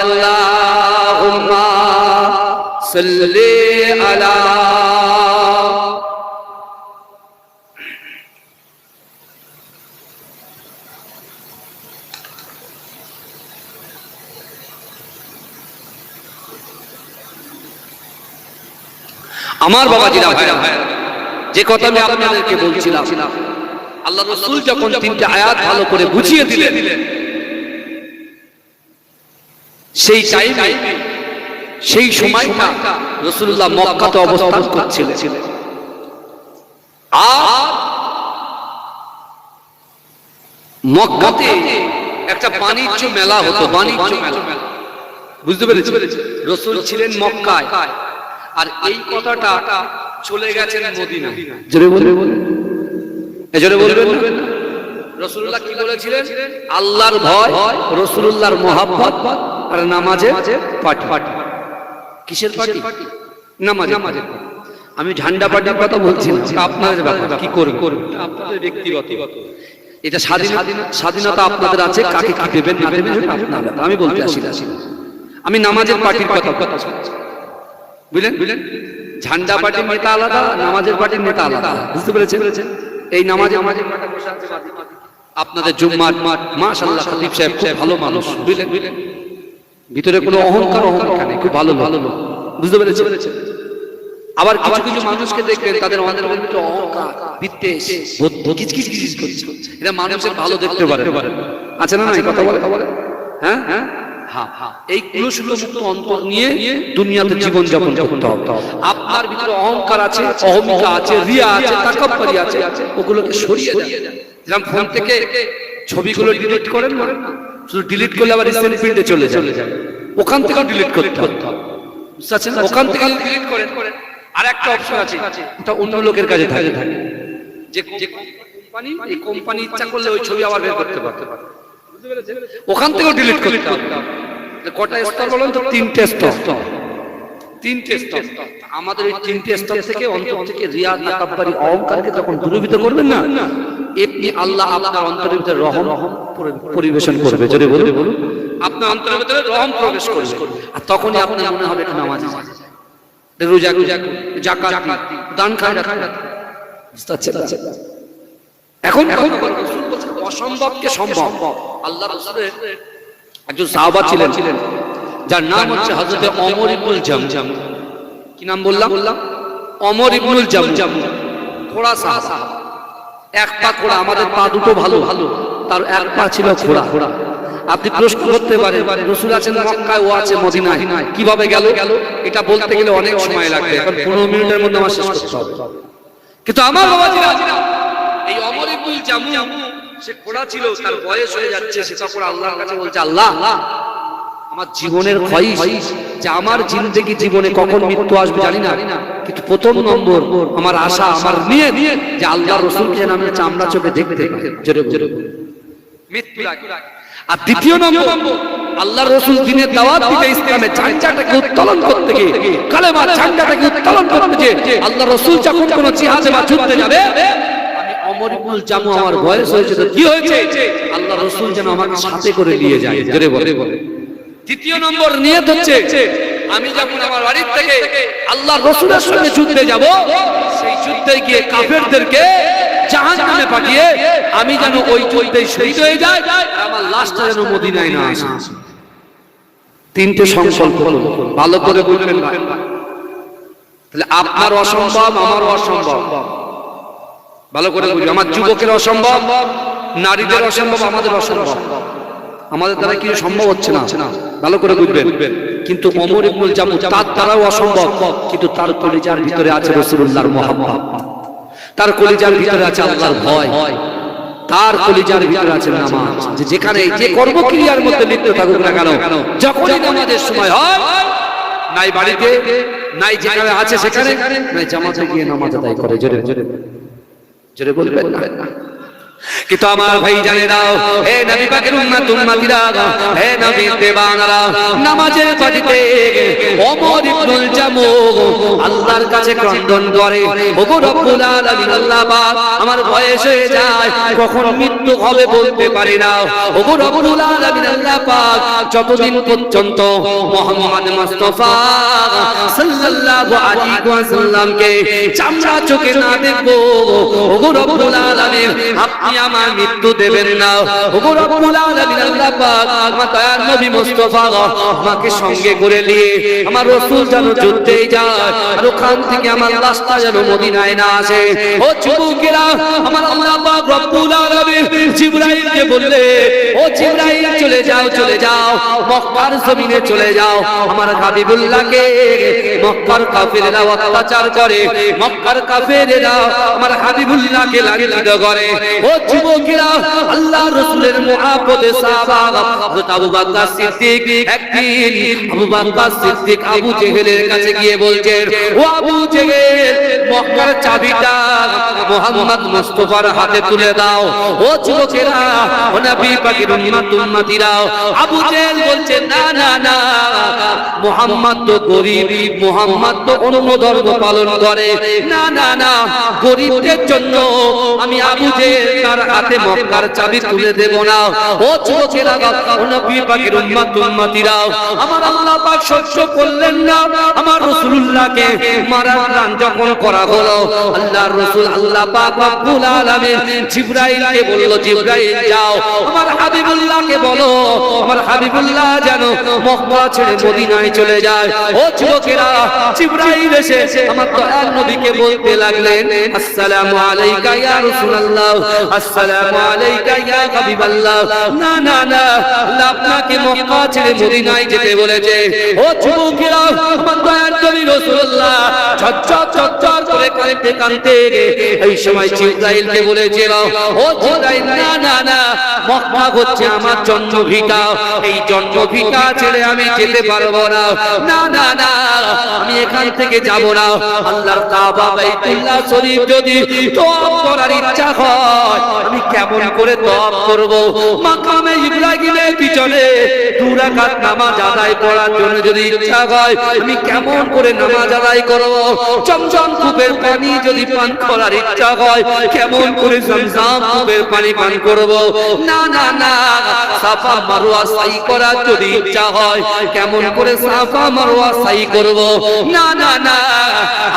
আল্লাহুম্মা সাল্লি আলা। আমার বাবাজিরা ভাইরা, যে কথা আমি আপনাদেরকে বলছিলাম, আল্লাহ রাসূল যখন 3টে আয়াত ভালো করে বুঝিয়ে দিলেন, সেই টাইমে সেই সময়টা রাসূলুল্লাহ মক্কাতে অবস্থান করছিলেন। আর মক্কাতে একটা বাণিজ্য মেলা হতো, বাণিজ্য মেলা, বুঝতে পেরেছেন? রাসূল ছিলেন মক্কায়, আর এই কথাটা চলে গেছেন মদিনায়। জোরে বলবেন, জোরে বলবেন। রাসূলুল্লাহ কি বলেছিলেন? আল্লাহর ভয়, রাসূলুল্লাহর মহব্বত আর নামাজের পার্টি। কিসের পার্টি? নামাজের পার্টি। আমি ঝান্ডা পার্টির কথা বলছি না, আপনাদের ব্যাপার, কি করবেন আপনাদের ব্যক্তিগত। এটা স্বাধীনতা আপনাদের আছে, কাকে কি দেবেন না দেবেন সেটা আপনাদের ব্যাপার। আমি বলতে আসি, আমি নামাজের পার্টির কথা বুঝলেন? ঝান্ডা পার্টির নেতা আলাদা, নামাজের পার্টির নেতা আলাদা, বুঝতে পেরেছেন? এই নামাজের আপনাদের জুম্মার মাশাআল্লাহ খতিব সাহেব খুব ভালো মানুষ, বুঝলেন? ভিতরে কোনো অহংকার নেই, খুব ভালো লোক, বুঝতে পেরেছেন? আবার কিছু কিছু মানুষকে দেখবেন তাদের অন্তরের ভিতরে অহংকার, বিদ্বেষ, কিচকিচ করছে। এটা মানুষের ভালো দেখতে পারে, আছে না? এই কথা বলে হ্যাঁ হ্যাঁ হ্যাঁ, এই কুলুষমুক্ত অন্তর নিয়ে দুনিয়াতে জীবন যাপন করতে হবে। আপনার ভিতরে অহংকার আছে, অহমিকা আছে, রিয়া আছে, তাকাব্বুরি আছে, ওগুলোকে সরিয়ে দেন। যেমন ফোন থেকে ছবিগুলো ডিলিট করেন না, শুধু ডিলিট করলে আবার রিসেন্ট ফিল্ডে চলে যায়, ওখান থেকে ডিলিট করতে হবে, বুঝতে পারছেন? ওখান থেকে ডিলিট করেন। আর একটা অপশন আছে, এটা অন্য লোকের কাছে থাকে, যে কোম্পানি, এই কোম্পানি ইচ্ছা করলে ওই ছবি আবার বের করতে পারে, ওখান থেকেও ডিলিট করতে হবে। কটা স্তর বলেন তো? 3টে স্তর। আমাদের এই 3টে স্তর থেকে অন্তর থেকে রিয়া, তাকাব্বুরি, অহংকারকে যখন দূরীভূত করবেন না, এমনি আল্লাহ আপনার অন্তরের ভিতরে রহম পরিবেশন করবে। জোরে বলুন, আপনার অন্তরের ভিতরে রহম প্রবেশ করবে, আর তখনই আপনার মনে হবে এটা নামাজ, রোজা, যাকাত, দান খায় রাখা। এখন অসম্ভবকে সম্ভব। আল্লাহ রাসূলের একজন সাহাবা ছিলেন, যার নাম হচ্ছে হযরত ওমর ইবনুল জামজাম। কি নাম বললাম? ওমর ইবনুল জামজাম। ঘোড়া সাহাবা, এক পা ঘোড়া, আমাদের পা দুটো ভালো, তার এক পা ছিল ঘোড়া। আপনি প্রশ্ন করতে পারেন, রাসূল আছেন মক্কায়, ও আছে মদিনায়, কিভাবে গেল? এটা বলতে গেলে অনেক সময় লাগবে, এখন 15 মিনিটের মধ্যে আমার শেষ করতে হবে। কিন্তু আমার বাবাজিরা, এই ওমর ইবনুল জামজাম, সে ঘোড়া ছিল, তার বয়স হয়ে যাচ্ছে, সে তখন আল্লাহর কাছে বলছে, আল্লাহ, আমার জীবনের খয়িশ, যে আমার জিন্দেগি জীবনে কখন মৃত্যু আসবে জানি না, কিন্তু প্রথম নম্বর আমার আশা, আমার নিয়ে যে আল্লাহর রাসূলকে যেন আমি চামড়া চোখে দেখতে পাই। জোরে মৃত্যু আগে। আর দ্বিতীয় নম্বর, আল্লাহর রাসূল দ্বীনের দাওয়াত দিতে, ইসলামের ঝান্ডাটাকে উত্তোলন করতে গিয়ে, কালেমার ঝান্ডাটাকে উত্তোলন করতে গিয়ে আল্লাহর রাসূল যখন কোন জিহাদে বা যুদ্ধে যাবে, আমি ওমর ইবনুল জামু, আমার বয়স হয়েছে, তো কি হয়েছে? আল্লাহর রাসূল যেন আমাকে সাথে করে নিয়ে যায়। জোরে বলে। তৃতীয় নম্বর নিয়ত হচ্ছে, আমি যখন আমার বাড়ি থেকে আল্লাহর রাসূলের সঙ্গে যুদ্ধে যাব, সেই যুদ্ধে গিয়ে কাফেরদেরকে জাহান্নামে পাঠিয়ে আমি যেন ওই যুদ্ধে শহীদ হয়ে যাই, আমার লাশটা যেন মদিনায় না আসে। 3টে সংকল্প ভালো করে বলবেন। তাহলে আপনার অসম্ভব, আমার অসম্ভব, ভালো করে বুঝি। আমার যুবকের অসম্ভব, নারীদের অসম্ভব, আমাদের অসম্ভব, আমাদের দ্বারা কিছু সম্ভব হচ্ছে না, ভালো করে বুঝবেন। কিন্তু ওমর ইবনুল জামু, তার দ্বারাও অসম্ভব, কিন্তু তার কলিজার ভিতরে আছে রাসূলুল্লাহর মুহাব্বত, তার কলিজার ভিতরে আছে আল্লাহর ভয়, তার কলিজার ভিতরে আছে নামাজ। যেখানে যে কর্মক্রিয়ার মধ্যে লিপ্ত থাকুক না কেন, যখনই নামাজের সময় হয়, নাই বাড়িতে, নাই যেখানে আছে সেখানে, নাই জামাতে গিয়ে নামাজ আদায় করে। জোরে বলবেন না? কিন্তু আমার ভাই জানে দাও, হে নবী পাকের উম্মত উম্মতিরা, হে নবীর দেওয়ানারা, নামাজের পাটিতে ওমর ইবনুল জামু আল্লাহর কাছে ক্রন্দন করে, ওগো রব্বুল আলামিন, আল্লাহ পাক, আমার বয়স হয়ে যায়, কখন মৃত্যু হবে বলতে পারি না, ওগো রব্বুল আলামিন, আল্লাহ পাক, যতদিন পর্যন্ত মুহাম্মদ মুস্তাফা সাল্লাল্লাহু আলাইহি ওয়াসাল্লামকে চামড়া চোখে না দেখব, ওগো রব্বুল আলামিন, আপনি আমার মৃত্যু দেবেন না। ওগো রব্বুল আলামিন, আল্লাহ পাক, আমার দয়ার নবী মুস্তাফা আমাকে সঙ্গে করে নিয়ে আমার রাসূল যেন যুদ্ধে যায়, আর ওখান থেকে আমার লাশটা যেন মদিনায় না আসে। ও যুবকেরা, আমার আল্লাহ পাক রব্বুল আলামিন জিবরাইলকে বললে, ও জিবরাইল, চলে যাও মক্কার জমিনে চলে যাও, আমার হাবিবুল্লাহকে মক্কার কাফেররা অত্যাচার করে, মক্কার কাফেররা আমার হাবিবুল্লাহকে লাঞ্ছিত করে। ও যুবকেরা, আল্লাহর রাসূলের মুহাব্বতে সাহাবা হযরত আবু বকর সিদ্দিক, একদিন আবু বকর সিদ্দিক আবু জেহেলের কাছে গিয়ে বলছেন, ও আবু জেহেল, মক্কার চাবিটা মুহাম্মদ মুস্তাফার হাতে তুলে দাও। ও যুবকেরা, ও নবী পাকের উম্মত উম্মতিরা, আবু জেহেল বলছে, না না না, মুহাম্মদ তো গরীব, মুহাম্মদ তো অন্য ধর্ম পালন করে, না না না, গরীবদের জন্য আমি আবু জেহেল তার হাতে মক্কার চাবি তুলে দেব না। ও যুবকেরা, ও নবী পাকের উম্মতিরা, আমার আল্লাহ পাক সহ্য করলেন না। আমার রাসূলুল্লাহকে মারার প্ল্যান যখন করা হলো, আল্লাহর রাসূল আল্লাহ পাক রব্বুল আলামিন জিবরাইলকে বলল, জিবরাইল যাও আমার হাবিবুল্লাহকে বলো, আমার হাবিবুল্লাহ যেন মক্কা ছেড়ে মদিনায় চলে যায়। ও যুবকেরা, জিবরাইল এসে আমার দয়াল নবীকে বলতে লাগলেন, আসসালামু আলাইকা ইয়া রাসূলুল্লাহ, আসসালামু আলাইকা ইয়া হাবিবাল্লাহ। না না না, আল্লাহ আপনাকে মক্কা ছেড়ে মদিনায় যেতে বলেছে। ও যুবকেরা, আমার দয়াল নবী রাসূলুল্লাহ ঝরঝর করে কাঁদতে কাঁদতে এই সময় জিবরাইলকে বলেছিল, ও জিবরাইল, না না না, মক্কা হচ্ছে আমার জন্মভিটা, এই জন্মভিটা ছেড়ে আমি যেতে পারবো না। না না না, আমি এখান থেকে যাব না। আল্লাহর কাবা বাইতুল্লাহ শরীফ যদি তওয়াফ করার ইচ্ছা হয়, আমি কেমন করে তওয়াফ করব? মাকামে ইব্রাহিমের পিছনে 2 রাকাত নামাজ আদায় করার জন্য যদি ইচ্ছা হয়, আমি কেমন করে নামাজ আদায় করব? চমচম কূপের পানি যদি পান করার ইচ্ছা হয়, কেমন করে জমজম কূপের পানি পান করব? না না না, সাফা মারওয়া সাই করার যদি ইচ্ছা হয়, কেমন করে সাফা মারওয়া সাই করব? না না না,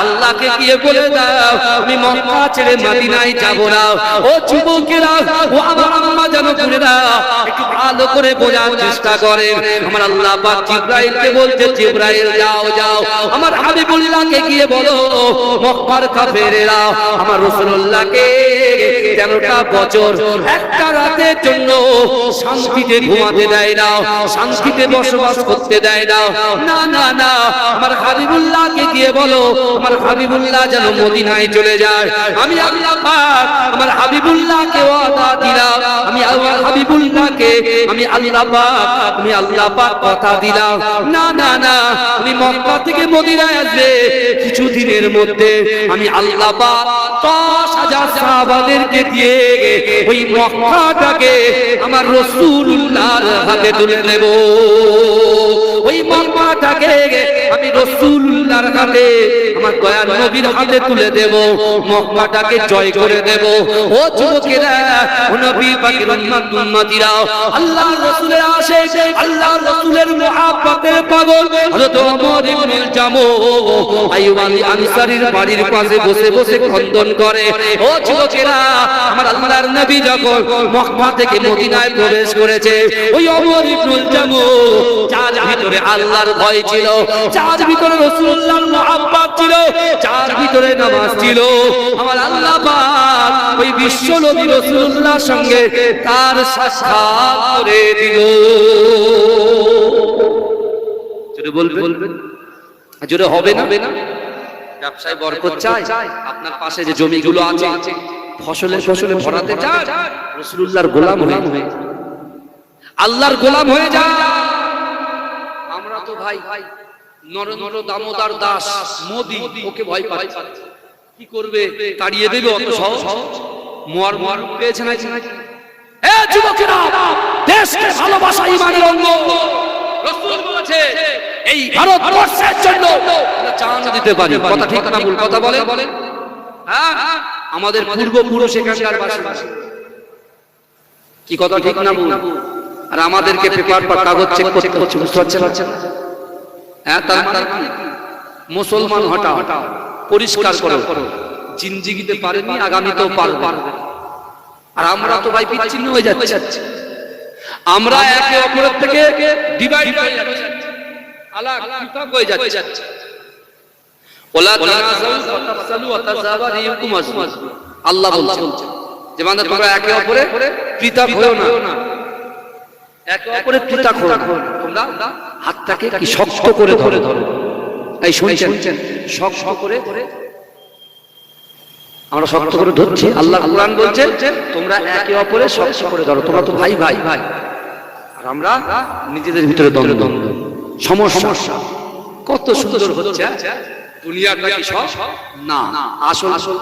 আল্লাহকে গিয়ে বলে দাও আমি মক্কা ছেড়ে মদিনায় যাব না। ও যুবকেরা, ও আমার আম্মা জানো বোনেরা, একটু ভালো করে বোঝার চেষ্টা করেন। আমার আল্লাহ পাক জিবরাইলকে বলছে, জিবরাইল যাও যাও আমার হাবিবুল্লাহকে গিয়ে বলো, মক্কার কাফেরেরা আমার রাসূলুল্লাহকে 13টা বছর একটা রাতের জন্য শান্তিতে ঘুমাতে দেয় না, শান্তিতে বসবাস করতে দেয় না। না না না, আমার হাবিবুল্লাহকে গিয়ে বলো, আমার হাবিবুল্লাহ যেন মদিনায় চলে যায়। আমি আল্লাহ পাক আমার হাবিবুল্লাহকে ওয়াদা দিলাম, আমি আমার হাবিবুল্লাহকে আমি আল্লাহ পাক কথা দিলাম। না না না, আমি মক্কা থেকে মদিনায় আসবে কিছুদিনের মধ্যে আমি আল্লাহ পাক 10,000 সাহাবাদেরকে দিয়ে ওই মক্কাটাকে আমার রাসূলুল্লাহর হাতে তুলে দেব। ওই মক্কাটাকে আমি রাসূলুল্লাহর হাতে, আমার দয়াল নবীর হাতে তুলে দেব, মক্কাটাকে জয় করে দেব। ও যুবকেরা, ও নবী পাকের উম্মতিরা, আল্লাহর রাসূলের আশিক, আল্লাহর রাসূলের মুহাব্বতের পাগল হযরত ওমর ইবনুল জামু আইয়ুব আল আনসারীর বাড়ির পাশে বসে বসে খন্দন করে। ও যুবকেরা, আমার আল্লাহর নবী যখন মক্কা থেকে মদিনায় প্রবেশ করেছে, ওই ওমর ইবনুল জামু যার ভিতরে আল্লাহর ভয় ছিল, যার ভিতরে রাসূলুল্লাহর মুহাব্বত ছিল, যার ভিতরে নামাজ ছিল, আমার আল্লাহ পাক ওই বিশ্ব নবী রাসূলুল্লাহর সঙ্গে তার সাক্ষাৎ করে দিল। জোরে বলবেন, জোরে হবে না? ব্যবসায় বরকত চাই, আপনার পাশে যে জমিগুলো আছে ফসলে ফসলে ভরাতে চান, রাসূলুল্লাহর গোলাম হয়ে আল্লাহর গোলাম হয়ে যান। আমরা তো ভাই নরেন্দ্র দামোদর দাস মোদি, ওকে ভয় পাই, কি করবে? তাড়িয়ে দেবে অত সহজ? মোয়ার পেয়েছে না? এ যুবকেরা, দেশকে ভালোবাসা ঈমানের অঙ্গ। রাসূল বলেছে এই ভারতবর্ষের জন্য জান দিতে পারি। কথা ঠিক না ভুল? কথা বলেন। হ্যাঁ, আমাদের পূর্বপুরুষ এখানকার বাসিন্দা। কি কথা ঠিক না ভুল? আর আমাদেরকে পেপার বা কাগজ চেক করতে হচ্ছে, বুঝতে পারছেন? হ্যাঁ, তার মানে মুসলমান হটাও, পরিষ্কার করো, জিন্দিগিতে পারেনি, আগামীতেও পারবে। আর আমরা তো ভাই বিচ্ছিন্ন হয়ে যাচ্ছি, আমরা একে অপরের থেকে ডিভাইড হয়ে যাচ্ছি, আলাদা পৃথক হয়ে যাচ্ছি। ওলা তানাযাউ ফাতাফসালু ওয়া তাযাবা রিহুকুম আজমাজ। আল্লাহ বলছেন যে বান্দা তোমরা একে অপরে পৃথক হও না, একে অপরে পৃথক হও না, তোমরা হাতটাকে কি শক্ত করে ধরে। এই শুনছেন? শক্ত করে আমরা শক্ত করে ধরছি। আল্লাহ কুরআন বলছে তোমরা একে অপরে শক্ত করে ধরো, তোমরা তো ভাই ভাই। আর আমরা নিজেদের ভিতরে দ্বন্দ্ব, সমস্যা। কত সুন্দর হচ্ছে দুনিয়াটা, কি সব না? আসল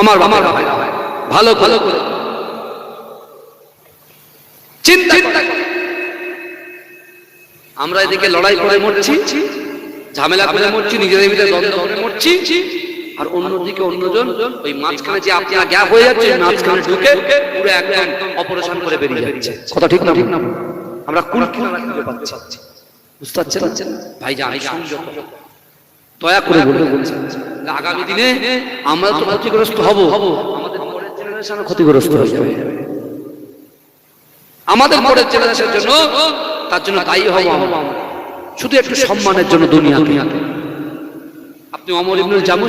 আমার ভালো করে চিন্তা। আমরা এদিকে লড়াই করে মরছি, ঝামেলা করে মরছি, নিজেদের ভিতরে দ্বন্দ্ব করে মরছি, আর অন্যদিকে অন্যজন ওই মাঝখানে যে আপনার গ্যাপ হয়ে যাচ্ছে, মাঝখানে ঢুকে পুরো একদম অপারেশন করে বেরিয়ে যাচ্ছে। কথা ঠিক না? ঠিক না? আমরা কোন কিনারা খুঁজে পাচ্ছি? বুঝতে পারছেন ভাই? যা দয়া করে বলছেন আগামী দিনে আমরা তো ক্ষতিগ্রস্ত হব, আমাদের পরের জেনারেশন ক্ষতিগ্রস্ত হয়ে যাবে। আমাদের পরের জেনারেশনের জন্য, তার জন্য দায়ী হব আমরা, শুধু একটু সম্মানের জন্য দুনিয়াতে। আপনি ওমর ইবনুল জামু,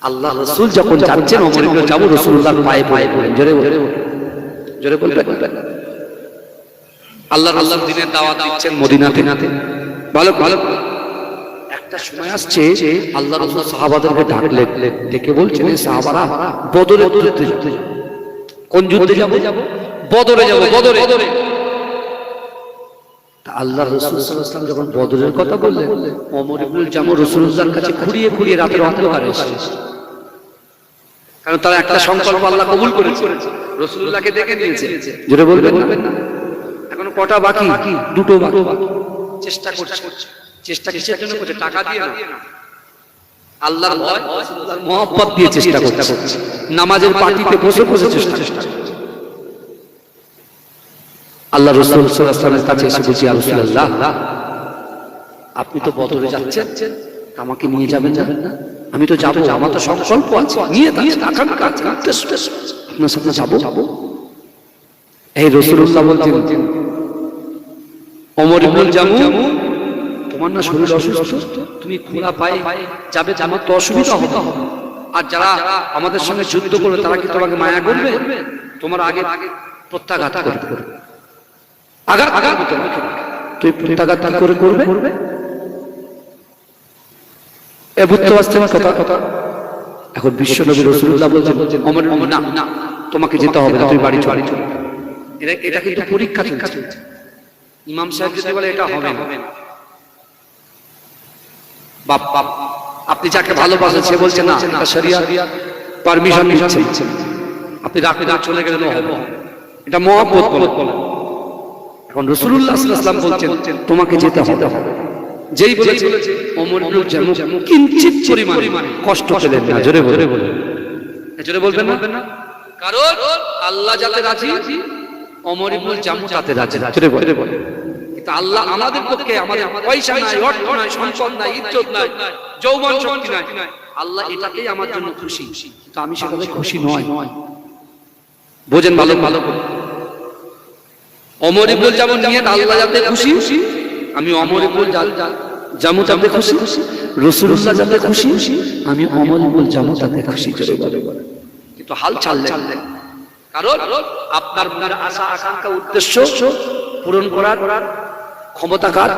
আল্লাহ রাসূল যখন যাচ্ছেন ওমর ইবনুল জামু রাসূলুল্লাহর পায়ে পায়ে পড়েন। জোরে জোরে বলবেন। আল্লাহর দিনের দাওয়াত দিচ্ছেন মদিনাতে। ভালো ভালো। একটা সময় আসছে আল্লাহ রাসূল সাহাবাদেরকে ডাকলেন, ডেকে বলছেন সাহাবারা বদরে যুদ্ধে যেতে। কোন যুদ্ধে যাব? বদরে যাব। বদরে আল্লাহ রাসূল সাল্লাল্লাহু আলাইহি ওয়াসাল্লাম যখন বদরের কথা বললেন, ওমর ইবনুল জামু রাসূলুল্লাহর কাছে খুঁড়িয়ে খুঁড়িয়ে রাতের অন্ধকারে এসেছে। কারণ তারা একটা সংকল্প আল্লাহ কবুল করেছে, রাসূলুল্লাহকে দেখে নিয়েছে। জোরে বলবেন না? এখনো কটা বাকি? দুটো বাকি। চেষ্টা করছে। চেষ্টা কিসের জন্য করছে? টাকা দিয়ে না, আল্লাহর ভয়, আল্লাহর মহব্বত দিয়ে চেষ্টা করছে। নামাজের পাটিতে বসে বসে চেষ্টা করছে। আল্লাহ রাসূল সাল্লাল্লাহু আলাইহি ওয়াসাল্লামের কাছে এসে বলছি, ইয়া রাসূলুল্লাহ, আপনি তো বদরে যাচ্ছেন, আমাকে নিয়ে যাবেন না? আমি তো যাব, আমার তো সংকল্প আছে, নিয়ে তাকান কাজ আপনার সাথে যাব। এই রাসূলুল্লাহ বলছেন, ওমর ইবনুল জামু, তোমার না শরীর অসুস্থ, তুমি খোলা পায়ে যাবে, আমার তো অসুবিধা হবে। আর যারা আমাদের সঙ্গে যুদ্ধ করবে তারা কি তোমাকে মায়া করবে? তোমার আগে প্রত্যাঘাত করবে। আঘাত তুই প্রত্যাঘাত করে করবে। এ বুঝতে পারছেন কথা? এখন বিশ্ব নবী রাসূলুল্লাহ বলছেন, ওমর না, তোমাকে যেতে হবে না, তুমি বাড়ি চলে। এটা কিন্তু পরীক্ষা চলছে। ইমাম সাহেব যদি বলে এটা হবে না, বাপ আপনি যাকে ভালোবাসেন সে বলছে না, এটা শরিয়াত পারমিশন দিচ্ছে, আপনি রাতে চলে গেলেন হবে, এটা মহব্বত বলে। এখন রাসূলুল্লাহ সাল্লাল্লাহু আলাইহি ওয়াসাল্লাম বলছেন তোমাকে যেতে হবে। যেই বলেছে ওমর ইবনুল জামু কিঞ্চিত পরিমাণ কষ্ট পেলেন না। জোরে বলবেন না? কারণ আল্লাহ যাতে রাজি, ওমর ইবনুল জামু তাতে রাজি। জোরে বলে। কিন্তু আল্লাহ আমাদের পক্ষে, আমাদের পয়সা নাই, অর্থ নাই, সম্পদ নাই, ইজ্জত নাই, যৌবন শক্তি নাই, আল্লাহ এটাতেই আমার জন্য খুশি, তো আমি সেটাতে খুশি নয়। বোঝেন ভালো করে। ওমর ইবনুল জামু নিয়ে আল্লাহ যাতে খুশি, আমি ওমর ইবনুল জামু যাতে খুশি, রাসূলুল্লাহ যাতে খুশি, আমি ওমর ইবনুল জামু যাতে খুশি। জোরে বলে। কিন্তু হাল ছাড়লেন, কারণ আপনার মনের আশা আকাঙ্ক্ষা উদ্দেশ্য পূরণ করার ক্ষমতা কার?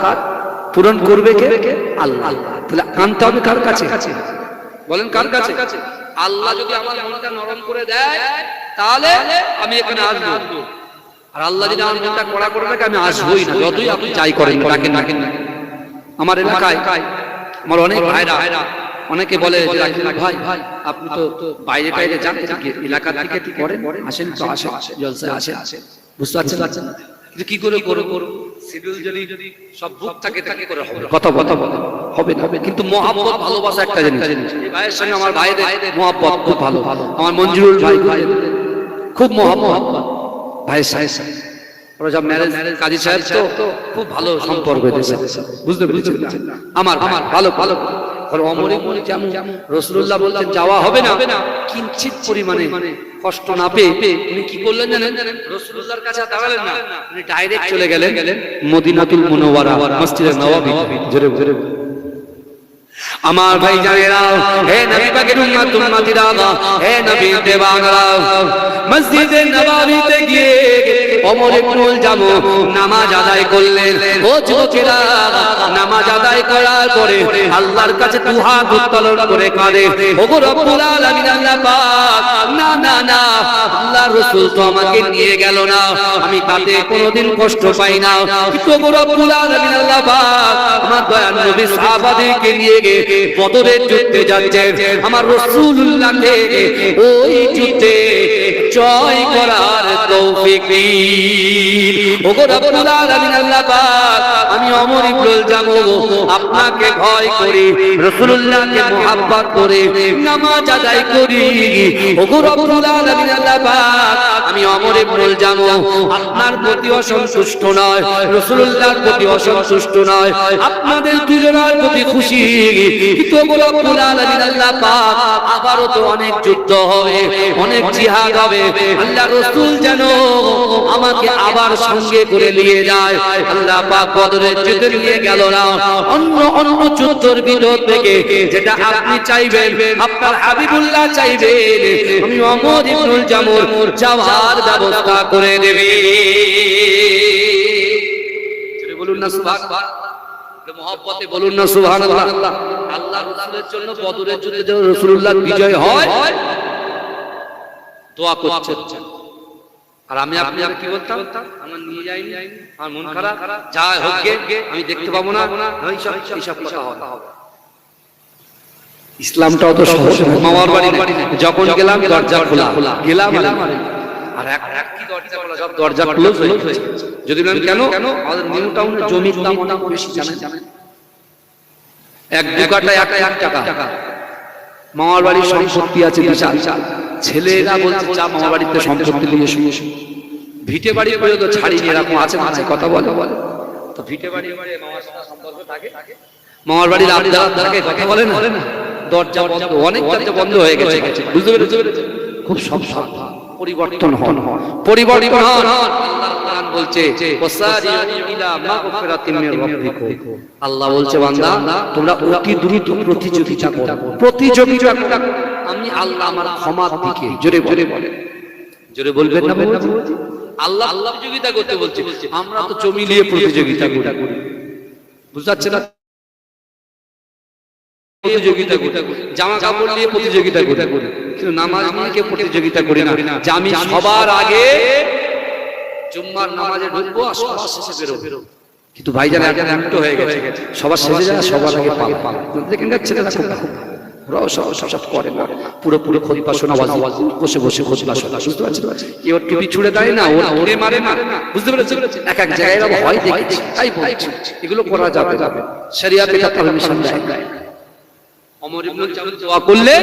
পূরণ করবে কে? আল্লাহ। তাহলে আনতে হবে কার কাছে? বলেন কার কাছে? আল্লাহ যদি আমার মনটা নরম করে দেয় তাহলে আমি এখানে আসবো, আর আল্লাহ যদি আমার মনটা কড়া করে রাখে আমি আসবোই না, যতই আপনি যাই করেন ডাকেন। আমার এলাকায় আমার অনেক ভাইরা অনেকে বলে, ভাই আপনি তো বাইরে বাইরে যান, এলাকার দিকে কি করেন? আসেন তো, আসে জলসায় আসে। বুঝতে পারছেন? কিন্তু কি করে করবো? শিডিউল যদি সব বুক থাকে করে হবে, কথা হবে না। কিন্তু মহব্বত, ভালোবাসা একটা জিনিস। এই ভাইয়ের সঙ্গে আমার ভাইদের মহব্বত খুব ভালো। আমার মঞ্জুরুল ভাই খুব মহব্বত ভাইয়ের সাথে। ওরা সব ম্যারেজ কাজী সাহেব তো খুব ভালো সম্পর্ক হয়েছে। বুঝতে পেরেছেন? আমার ভালো। ওমর ইবনুল জামু রাসূলুল্লাহ বলছেন যাওয়া হবে না, কিঞ্চিত পরিমাণে কষ্ট না পেয়ে উনি কি করলেন জানেন? রাসূলুল্লাহর কাছে দাঁড়ালেন না, উনি ডাইরেক্ট চলে গেলেন মদিনাতুল মুনাওয়ারা, মসজিদে নববী। জোরে আমার ভাই জানেরা, হে নবী পাকের উম্মতিরা, হে নবী দেবাংরা, মসজিদে নববীতে গিয়ে ওমর ইবনুল জামু নামাজ আদায় করলেন। ও যুবকেরা, নামাজ আদায় করার পরে আল্লাহর কাছে দুহাত উত্তোলন করে কাঁদে, ওগো রব্বুল আলামিন, আল্লাহ পাক, না আল্লাহর রাসূল তো আমাকে নিয়ে গেল না, আমি তাতে কোনোদিন কষ্ট পাই না, কিন্তু ওগো রব্বুল আলামিন, আল্লাহ পাক আমার দয়ার নবী সাহাবাদেরকে নিয়ে গিয়ে বদরের যুদ্ধে যাচ্ছে, আমার রাসূলুল্লাহকে ওই যুদ্ধে জয় করার তৌফিক দিন। ওগো রব্বুল আলামিন আল্লাহ পাক, আমি ওমর ইবনুল জামু আপনাকে ভয় করি, রাসূলুল্লাহকে মুহাব্বত করে নামাজ আদায় করি। ওগো রব্বুল আলামিন আল্লাহ পাক, আমি ওমর ইবনুল জামু আপনার প্রতি অসন্তুষ্ট নয়, রাসূলুল্লাহর প্রতি অসন্তুষ্ট নয়, আপনাদের দুজনের প্রতি খুশি। কিন্তু ওগো রব্বুল আলামিন আল্লাহ পাক, আবারও তো অনেক যুদ্ধ হবে, অনেক জিহাদ হবে, আল্লাহ রাসূল যেন আমাকে আবার সঙ্গে করে নিয়ে যায়। আল্লাহ পাক বদরের যুদ্ধে নিয়ে গেল না, অন্য অন্য যুদ্ধের ভিতর থেকে যেটা আপনি চাইবেন, আপনার হাবিবুল্লাহ চাইবেন, আমি ওমর ইবনুল জামুর যাওয়ার ব্যবস্থা করে দেবে। বলুন না সুবহানাল্লাহ, মহব্বতে বলুন না সুবহানাল্লাহ। আল্লাহ রাসূলের জন্য বদরের যুদ্ধে যে রাসূলুল্লাহ বিজয় হয়, দোয়া করছেন। আর আমি আপনি কি বলতাম, আমার নিয়ে যাইনি, আমার মন খারাপ, যা হোক গে আমি দেখতে পাবো না, এইসব কথা হবে। ইসলামটাও তো সহজ। মামার বাড়ি যখন গেলাম দরজা খোলা, গেলাম আর এক কি দরজা খোলা, সব দরজা ক্লোজ হয়ে গেছে। যদি বলেন কেন, আমাদের নিউ টাউনে জমির দাম অনেক বেশি, জানেন? এক দু কাটা 1 টাকা। মামার বাড়ির সম্পত্তি আছে বিশাল। ছেলেরা বলছে যা মামার বাড়িতে সম্পত্তি নিয়ে শুয়ে ভিটে বাড়ি করে তো ছাড়িয়ে এরকম আছে না, কথা বলে তো ভিটে বাড়ি মামার সাথে সম্পর্ক থাকে, মামার বাড়ির আবদার থাকে, কথা বলে না, দরজা বন্ধ, অনেক দরজা বন্ধ হয়ে গেছে, বুঝতে পেরেছো? খুব সব পরিবর্তন হন। আল্লাহ বলছে আল্লাহ বলছে বান্দা তোমরা অতি দ্রুত প্রতিযোগিতা করো, আমি আল্লাহ আমার ক্ষমার দিকে। জোরে জোরে বলে, জোরে বলবেন না? আল্লাহ প্রতিযোগিতা করতে বলছে, আমরা তো জমি নিয়ে প্রতিযোগিতা করি, বুঝতে পারছেন না? প্রতিযোগিতা করি, জামা কাপড় নিয়ে প্রতিযোগিতা করি, কিন্তু নামাজ নিয়ে প্রতিযোগিতা করি না যে আমি সবার আগে জুম্মার নামাজে ঢুকবো আর সবার শেষে বেরোবো। কিন্তু ভাইজান এখন উল্টো হয়ে গেছে, সবার শেষে যায়, সবার আগে পাল। এখানকার ছেলেরা খুব ওরাও সব করে না, পুরো খোদবা শোনা, বসে খোদবা শোনা, বুঝতে পারছেন? কেউ টুপি ছুড়ে দেয় না, ওরা উড়ে মারে না, বুঝতে পেরেছেন? এক এক জায়গায় এরকম হয় দেখেছি, তাই বলছি এগুলো করা যাবে, শরিয়াতে এটা পারমিশন দেয়। ওমর ইবনুল জামুল দোয়া করলে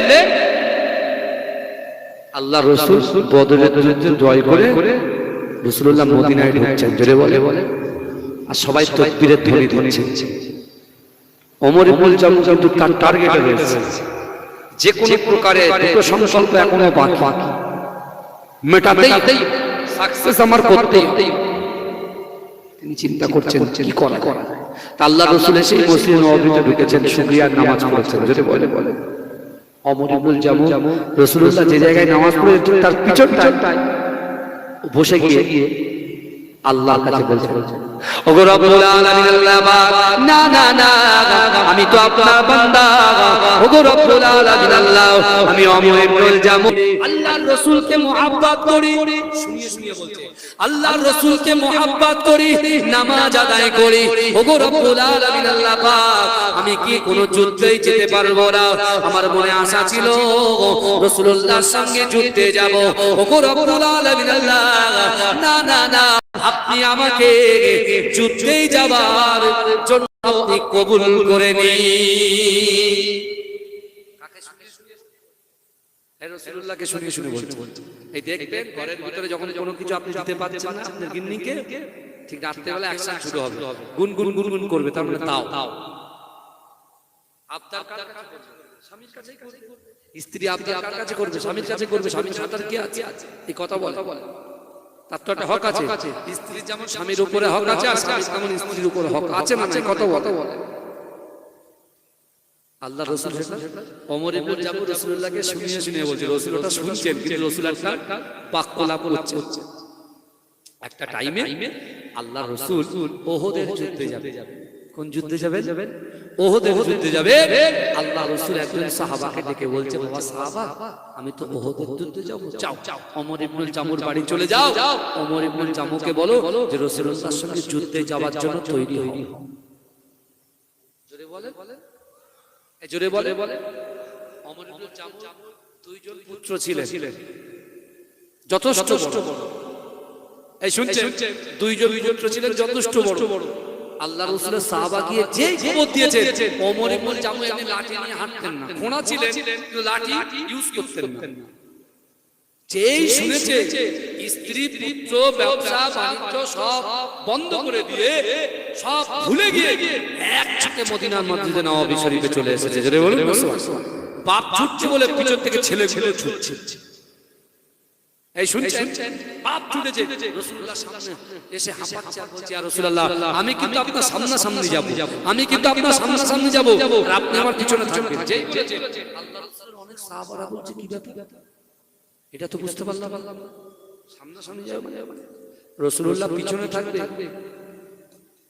আল্লাহ রাসূল বদরের যুদ্ধে জয় করে রাসূলুল্লাহ মদিনায় ঢুকছেন। জোরে বলে, আর সবাই তাকবীরের ধ্বনি দিচ্ছে। ওমর ইবনুল জামুল কিন্তু তার টার্গেটে রয়েছে, যে কোনো প্রকারে দুটো সংকল্প এখনো বাকি, মেটাতেই সাকসেস আমার করতেই। তিনি চিন্তা করছেন কি করা যায়। আল্লাহ রাসূল এসে মসজিদে নববীতে ঢুকেছেন, শুকরিয়ার নামাজ পড়েছেন। জোরে বলে, ওমর ইবনুল জামু রাসূলুল্লাহ যে জায়গায় নামাজ পড়ে তার পিছনটায় বসে গিয়ে আল্লাহর কাছে বলছেন, ওগো রব্বুল আলামিন আল্লাহ পাক, না না না আমি তো আপনার বান্দা, ওগো রব্বুল আলামিন আল্লাহ, আমি ওমর ইবনুল জামু আল্লাহর রাসূলকে মুহাব্বত করি, শুনিয়ে বলছে আল্লাহর রাসূলকে মুহাব্বত করি, নামাজ আদায় করি। ওগো রব্বুল আলামিন আল্লাহ পাক, আমি কি কোনো যুদ্ধেই যেতে পারবো না, আমার মনে আশা ছিল রাসূলুল্লাহর সঙ্গে যুদ্ধে যাব। ওগো রব্বুল আলামিন আল্লাহ, না না না আপনি আমাকে যুদ্ধেই যাবার জন্য আপনি কবুল করে নিন। রাসূলুল্লাহকে শুনে বলছে, এই দেখবেন ঘরের ভিতরে যখন কোনো কিছু আপনি দিতে পারছেন না আপনার গিন্নিকে, ঠিক রাত্রেবেলা অ্যাকশন শুরু হবে, গুনগুন করবে, তার মানে তাও আবদার কার কাছে করবে? স্বামীর কাছেই করবে। স্ত্রী আবদার কার কাছে করবে? স্বামীর কাছে করবে। স্বামীর সাথে কি আছে এই কথা বলে, তার তো একটা হক আছে। স্ত্রীর যেমন স্বামীর উপরে হক আছে, আর স্বামীর যেমন স্ত্রীর উপরে হক আছে না, কথা বলে। আল্লাহ রাসূল ওমর ইবনুল জামু রাসূলুল্লাহকে শুনিয়ে বলছে, রাসূল ওটা শুনছেন, কিন্তু রাসূল একটা বাক্যলাপ করছে। একটা টাইমে আল্লাহ রাসূল ওহদের যুদ্ধে যাবে। কোন যুদ্ধে যাবেন? ওহদের যুদ্ধে যাবে। আল্লাহ রাসূল একজন সাহাবাকে ডেকে বলছে, বাবা সাহাবা, আমি তো ওহদের যুদ্ধে যাব, যাও ওমর ইবনুল জামুর বাড়ি চলে যাও, ওমর ইবনুল জামুকে বলো যে রাসূলুল্লাহর সঙ্গে যুদ্ধে যাওয়ার জন্য তৈরি হও। জোরে বলে, ওমর ইবনুল জামুর দুইজন পুত্র ছিলেন, যথেষ্ট বড়। এই শুনছেন, দুইজন পুত্র ছিলেন যথেষ্ট বড়। আল্লাহ রাসূলের সাহাবা গিয়ে যে খবর দিয়েছে, ওমর ইবনুল জামু এমনি লাঠি নিয়ে হাঁটতেন না, খোঁড়া ছিলেন কিন্তু লাঠি ইউজ করতেন না। যেই শুনেছে স্ত্রী পুত্র ব্যবসা বাণিজ্য সব বন্ধ করে দিয়ে, সব ভুলে গিয়ে একসাথে মদিনার মসজিদে নববী শরীফে চলে এসেছে। জোরে বলুন বাপ ছুটছে বলে পিছন থেকে ছেলেগুলো ছুটছে। এই শুনছেন, বাপ ছুটেছে, রাসূলুল্লাহ সামনে এসে হাঁপাচ্ছে আর বলছে, ইয়া রাসূলুল্লাহ আমি কিন্তু আপনার সামনাসামনি যাব, আমি কিন্তু আপনার সামনাসামনি যাব, আর আপনি আমার পিছনে থাকবেন। যেই আল্লাহ রাসূলের অনেক সাহাবারা বলছে, কি ব্যাপার, এটা তো বুঝতে পারলাম না, সামনাসামনি যাবে মানে রাসূলুল্লাহ পিছনে থাকবে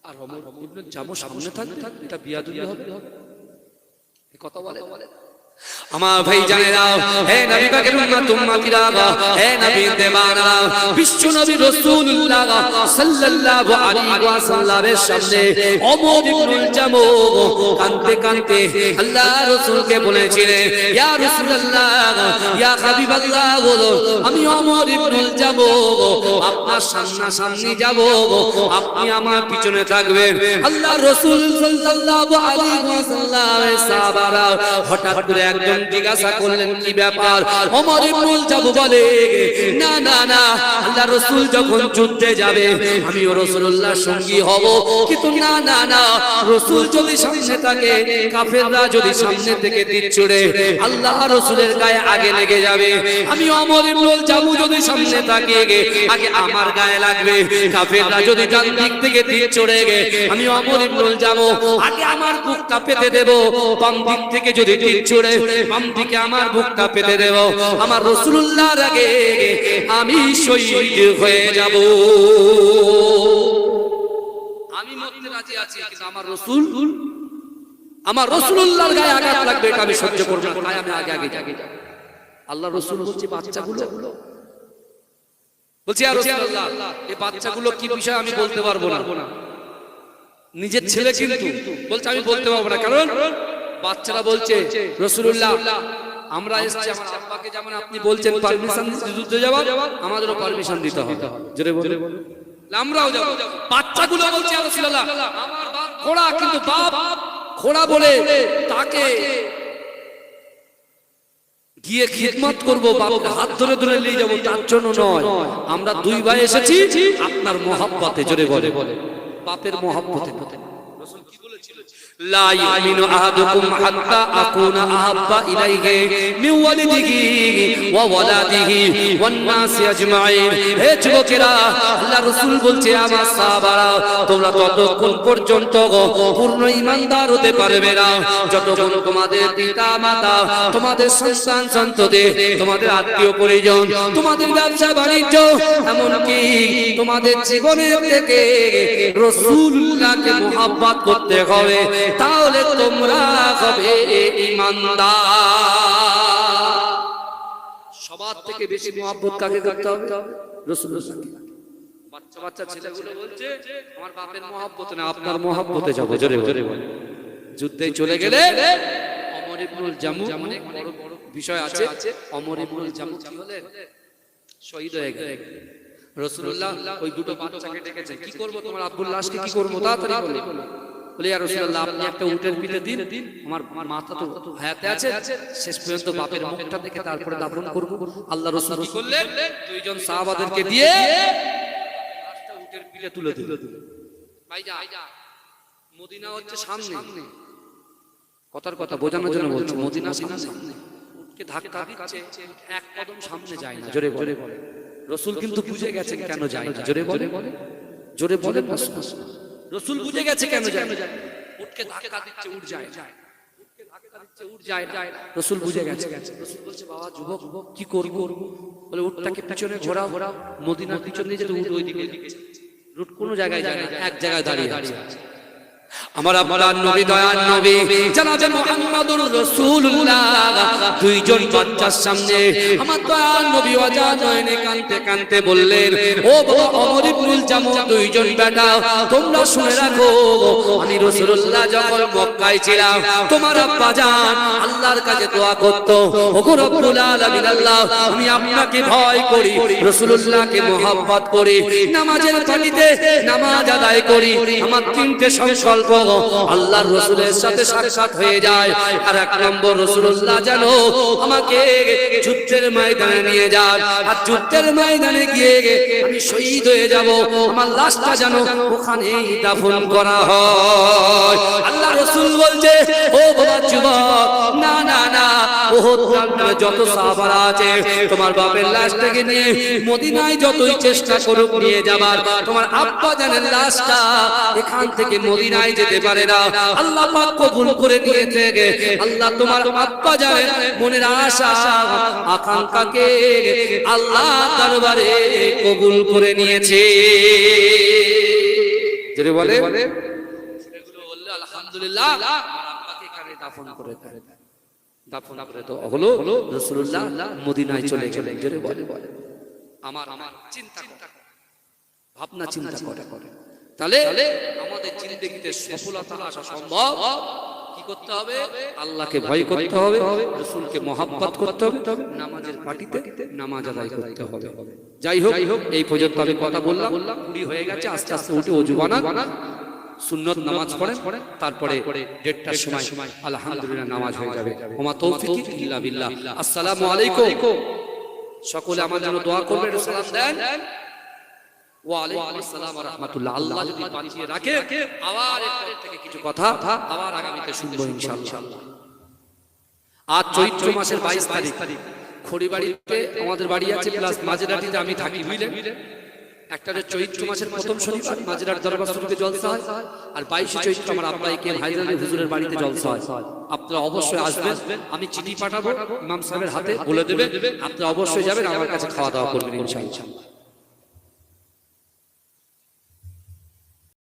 আর ওমর ইবনুল জামু সামনে থাকবে, এটা বিয়াদবি হবে। এই কথা বলে আমার ভাই জানেরা, হে নবী পাকের উম্মত উম্মতিরা, হে নবী দেওয়ানা, বিশ্ব নবী রাসূলুল্লাহ সাল্লাল্লাহু আলাইহি ওয়াসাল্লামের সামনে ওমর ইবনুল জামু কাঁদতে কাঁদতে আল্লাহ রাসূলকে বলেছিলেন, ইয়া রাসূলুল্লাহ, ইয়া হাবিবাল্লাহ, আমি ওমর ইবনুল জামু আপনার সামনাসামনি যাব, আপনি আমার পিছনে থাকবেন। আল্লাহ রাসূল সাল্লাল্লাহু আলাইহি ওয়াসাল্লামের সাহাবারা হঠাৎ করে একজন জিজ্ঞাসা করলেন, কি ব্যাপার? ওমর ইবনুল জামু বলে, না না না, আল্লাহ রাসূল যখন যুদ্ধে যাবে আমিও রাসূলুল্লাহর সঙ্গী হব, কিন্তু না না না, রাসূল যদি সামনে থাকে, কাফেররা যদি সামনে থেকে তীর ছুড়ে আল্লাহ রাসূলের গায়ে আগে লেগে যাবে, আমি ওমর ইবনুল জামু যদি সামনে থাকে আগে আমার গায়ে লাগবে, কাফেররা যদি ডান দিক থেকে তীর ছুড়ে আমি ওমর ইবনুল জামু আগে আমার বুকটা পেতে দেব, বাম দিক থেকে যদি তীর ছুড়ে বাম দিকে আমার বুকটা পেতে দেব, আমার রাসূলুল্লাহর আগে আমি শহীদ হয়ে যাব। আমি মরতে রাজি আছি, কিন্তু আমার রাসূলুল্লাহর গায়ে আঘাত লাগবে, এটা আমি সহ্য করব না, তাই আমি আগে যাব। আল্লাহ রাসূল বলছে, বাচ্চাগুলো বলছে, ইয়া রাসূলুল্লাহ এই বাচ্চাগুলো কি বিষয় আমি বলতে পারবো না, নিজের ছেলে কিন্তু বলছে আমি বলতে পারবো না, কারণ বাচ্চারা বলছে, রাসূলুল্লাহ আমরা এসেছি আমার আব্বাকে যেমন আপনি বলছেন পারমিশন দিতে যুদ্ধে যাওয়ার, আমাদেরও পারমিশন দিতে হবে, জোরে বলে আমরাও যাব। বাচ্চাগুলো বলছে, ইয়া রাসূলুল্লাহ আমার বাপ খোড়া, কিন্তু বাপ খোড়া বলে তাকে গিয়ে খিদমত করব, বাপকে হাত ধরে ধরে নিয়ে যাব, তার জন্য নয়, আমরা দুই ভাই এসেছি আপনার মহব্বতে, জোরে বলে বাপের মহব্বতে। রাসূল কি বলেছিল? লা ইউমিনু আহাদুকুম হাত্তা আকুনা আহাব্বা ইলাইহি মিন ওয়ালিদিহি ওয়া ওয়ালাদিহি ওয়ান নাসি আজমাইন। হে যুবকেরা, আল্লাহ রাসূল বলছে, আমার সাহাবারা তোমরা ততক্ষণ পর্যন্ত পূর্ণ ঈমানদার হতে পারবে না যতক্ষণ তোমাদের পিতা মাতা, তোমাদের সন্তান সন্ততি, তোমাদের আত্মীয় পরিজন, তোমাদের ব্যবসা বাণিজ্য, এমনকি তোমাদের জীবনের থেকে রাসূলুল্লাহকে মুহাব্বত করতে হবে, তাহলে তোমরা হবে ঈমানদার। সবার থেকে বেশি মুহাব্বত কাকে করতে হবে? রাসূলুল্লাহকে। বাচ্চা বাচ্চা ছেলেগুলো বলছে, আমার বাপের মুহাব্বত না, আপনার মুহাব্বতে যাব, জোরে জোরে বলে। যুদ্ধে চলে গেলে ওমর ইবনুল জামু, অনেক বড় বড় বিষয় আছে, ওমর ইবনুল জামু কি হলেন? শহীদ হয়ে গেলেন। রাসূলুল্লাহ ওই দুটো বাচ্চাকে ডেকেছে, কি করব তোমার আব্বুর লাশকে কি করব, তাড়াতাড়ি বলো। বলে, ইয়া রাসূলুল্লাহ আপনি একটা উটের পিঠে দিন, আমার মাথা তো হায়াতে আছে, শেষ পর্যন্ত বাপের মুখটা দেখে তারপরে দাফন করব। আল্লাহ রাসূল কি করলেন? দুইজন সাহাবাদেরকে দিয়ে লাশটা উটের পিঠে তুলে দিলেন। ভাইজান, মদিনা হচ্ছে সামনে, কথার কথা বোঝানোর জন্য বলছি, মদিনা সামনে, উটকে ধাক্কা দিচ্ছে, এক কদম সামনে যায় না, জোরে বলে। রাসূল কিন্তু বুঝে গেছেন কেন যায় না, জোরে বলে, জোরে বলেন না। রাসূল বুঝে গেছে কেন যায় না, উটকে ধাক্কা দিচ্ছে, উঠ যায়, উটকে ধাক্কা দিচ্ছে, উঠ যায়। রাসূল বুঝে গেছে। রাসূল বলছে, বাবা যুবক কি করব? বলে, উটটাকে পিছনে ঘোরাও, মদিনার পিছন দিয়ে যেতে উট ওই দিকে, উট কোনো জায়গায় যায় না, এক জায়গায় দাঁড়িয়ে আছে। আমার আপনার নবী দয়ার নবী জনাবে মুহাম্মদুর রাসূলুল্লাহ দুইজন বাচ্চার সামনে আমার দয়ার নবী অজান নয়নে কাঁদতে কাঁদতে বললেন, ও বাবা ওমর ইবনুল জামু, দুইজন বেটা তোমরা শুনে রাখো, আমি রাসূলুল্লাহ যখন মক্কায় ছিলাম তোমার আব্বা জান আল্লাহর কাছে দোয়া করত, ওগো রব্বুল আলামিন আল্লাহ, আমি আপনাকে ভয় করি, রাসূলুল্লাহকে মহব্বত করি, নামাজের পানিতে নামাজ আদায় করি, আমার তিনটে সংকল্প আল্লাহর রাসূলের সাথে সাক্ষাৎ হয়ে যায়। আর এক নম্বর, রাসূলুল্লাহ যেন আমাকে যুদ্ধের ময়দানে নিয়ে যান, আর যুদ্ধের ময়দানে গিয়ে আমি শহীদ হয়ে যাব, আমার লাশটা যেন ওখানেই দাফন করা হয়। আল্লাহ রাসূল বলছে, ও বাবা যুবক, না না না, ওহদ প্রান্তরে যত সাহাবারা আছে তোমার বাপের লাশটাকে নিয়ে মদিনায় যতই চেষ্টা করুক নিয়ে যাবার, তোমার আব্বা জানের লাশটা এখান থেকে মদিনায় যেতে পারে না। আল্লাহ পাক কবুল করে নিয়েছে, আল্লাহ তোমার আব্বা জানের মনের আশা আকাঙ্ক্ষাকে আল্লাহ দরবারে কবুল করে নিয়েছে। যদি বলে সেগুলো বললে আলহামদুলিল্লাহ, আমার আব্বাকে এখানে দাফন করে দেয়, দাফন করে তো হলো, রাসূলুল্লাহ মদিনায় চলে গেলেন। যদি বলে আমার চিন্তা ভাবনা চিন্তা করে, তাহলে আমাদের জিন্দেগিতে সফলতা আসা সম্ভব। কি করতে হবে? আল্লাহকে ভয় করতে হবে, রাসূলকে মহব্বত করতে হবে, নামাজের পাটিতে নামাজ আদায় করতে হবে। যাই হোক, এই পর্যন্ত আমি কথা বললাম, কুড়ি হয়ে গেছে, আস্তে আস্তে উঠে ওযু বানান, সুন্নত নামাজ পড়েন, তারপরে 1:30টার সময় আলহামদুলিল্লাহ নামাজ হয়ে যাবে। ওমা তৌফিক ইল্লা বিল্লাহ। আসসালামু আলাইকুম। সকলে আমার জন্য দোয়া করবেন, সালাম দেন। ওয়া আলাইকুম আসসালাম ওয়া রাহমাতুল্লাহ। আল্লাহ যদি বাঁচিয়ে রাখে আবার এরপর থেকে কিছু কথা আবার আগামীতে শুনবো ইনশাআল্লাহ। আজ চৈত্র মাসের 22 তারিখ, খড়িবাড়িতে আমাদের বাড়ি আছে, প্লাস মাঝেরাটিতে আমি থাকি, বুঝলেন? একটা চৈত্র মাসের প্রথম শনিবার মাঝেরাট দরবার শরীফে জলসা হয়, আর 22শে চৈত্র আমার আব্বাই কে হায়দারি হুজুরের বাড়িতে জলসা হয়। আপনারা অবশ্যই আসবেন, আমি চিঠি পাঠাবো ইমাম সাহেবের হাতে, বলে দেবেন, আপনারা অবশ্যই যাবেন, আমার কাছে খাওয়া দাওয়া করবেন ইনশাআল্লাহ।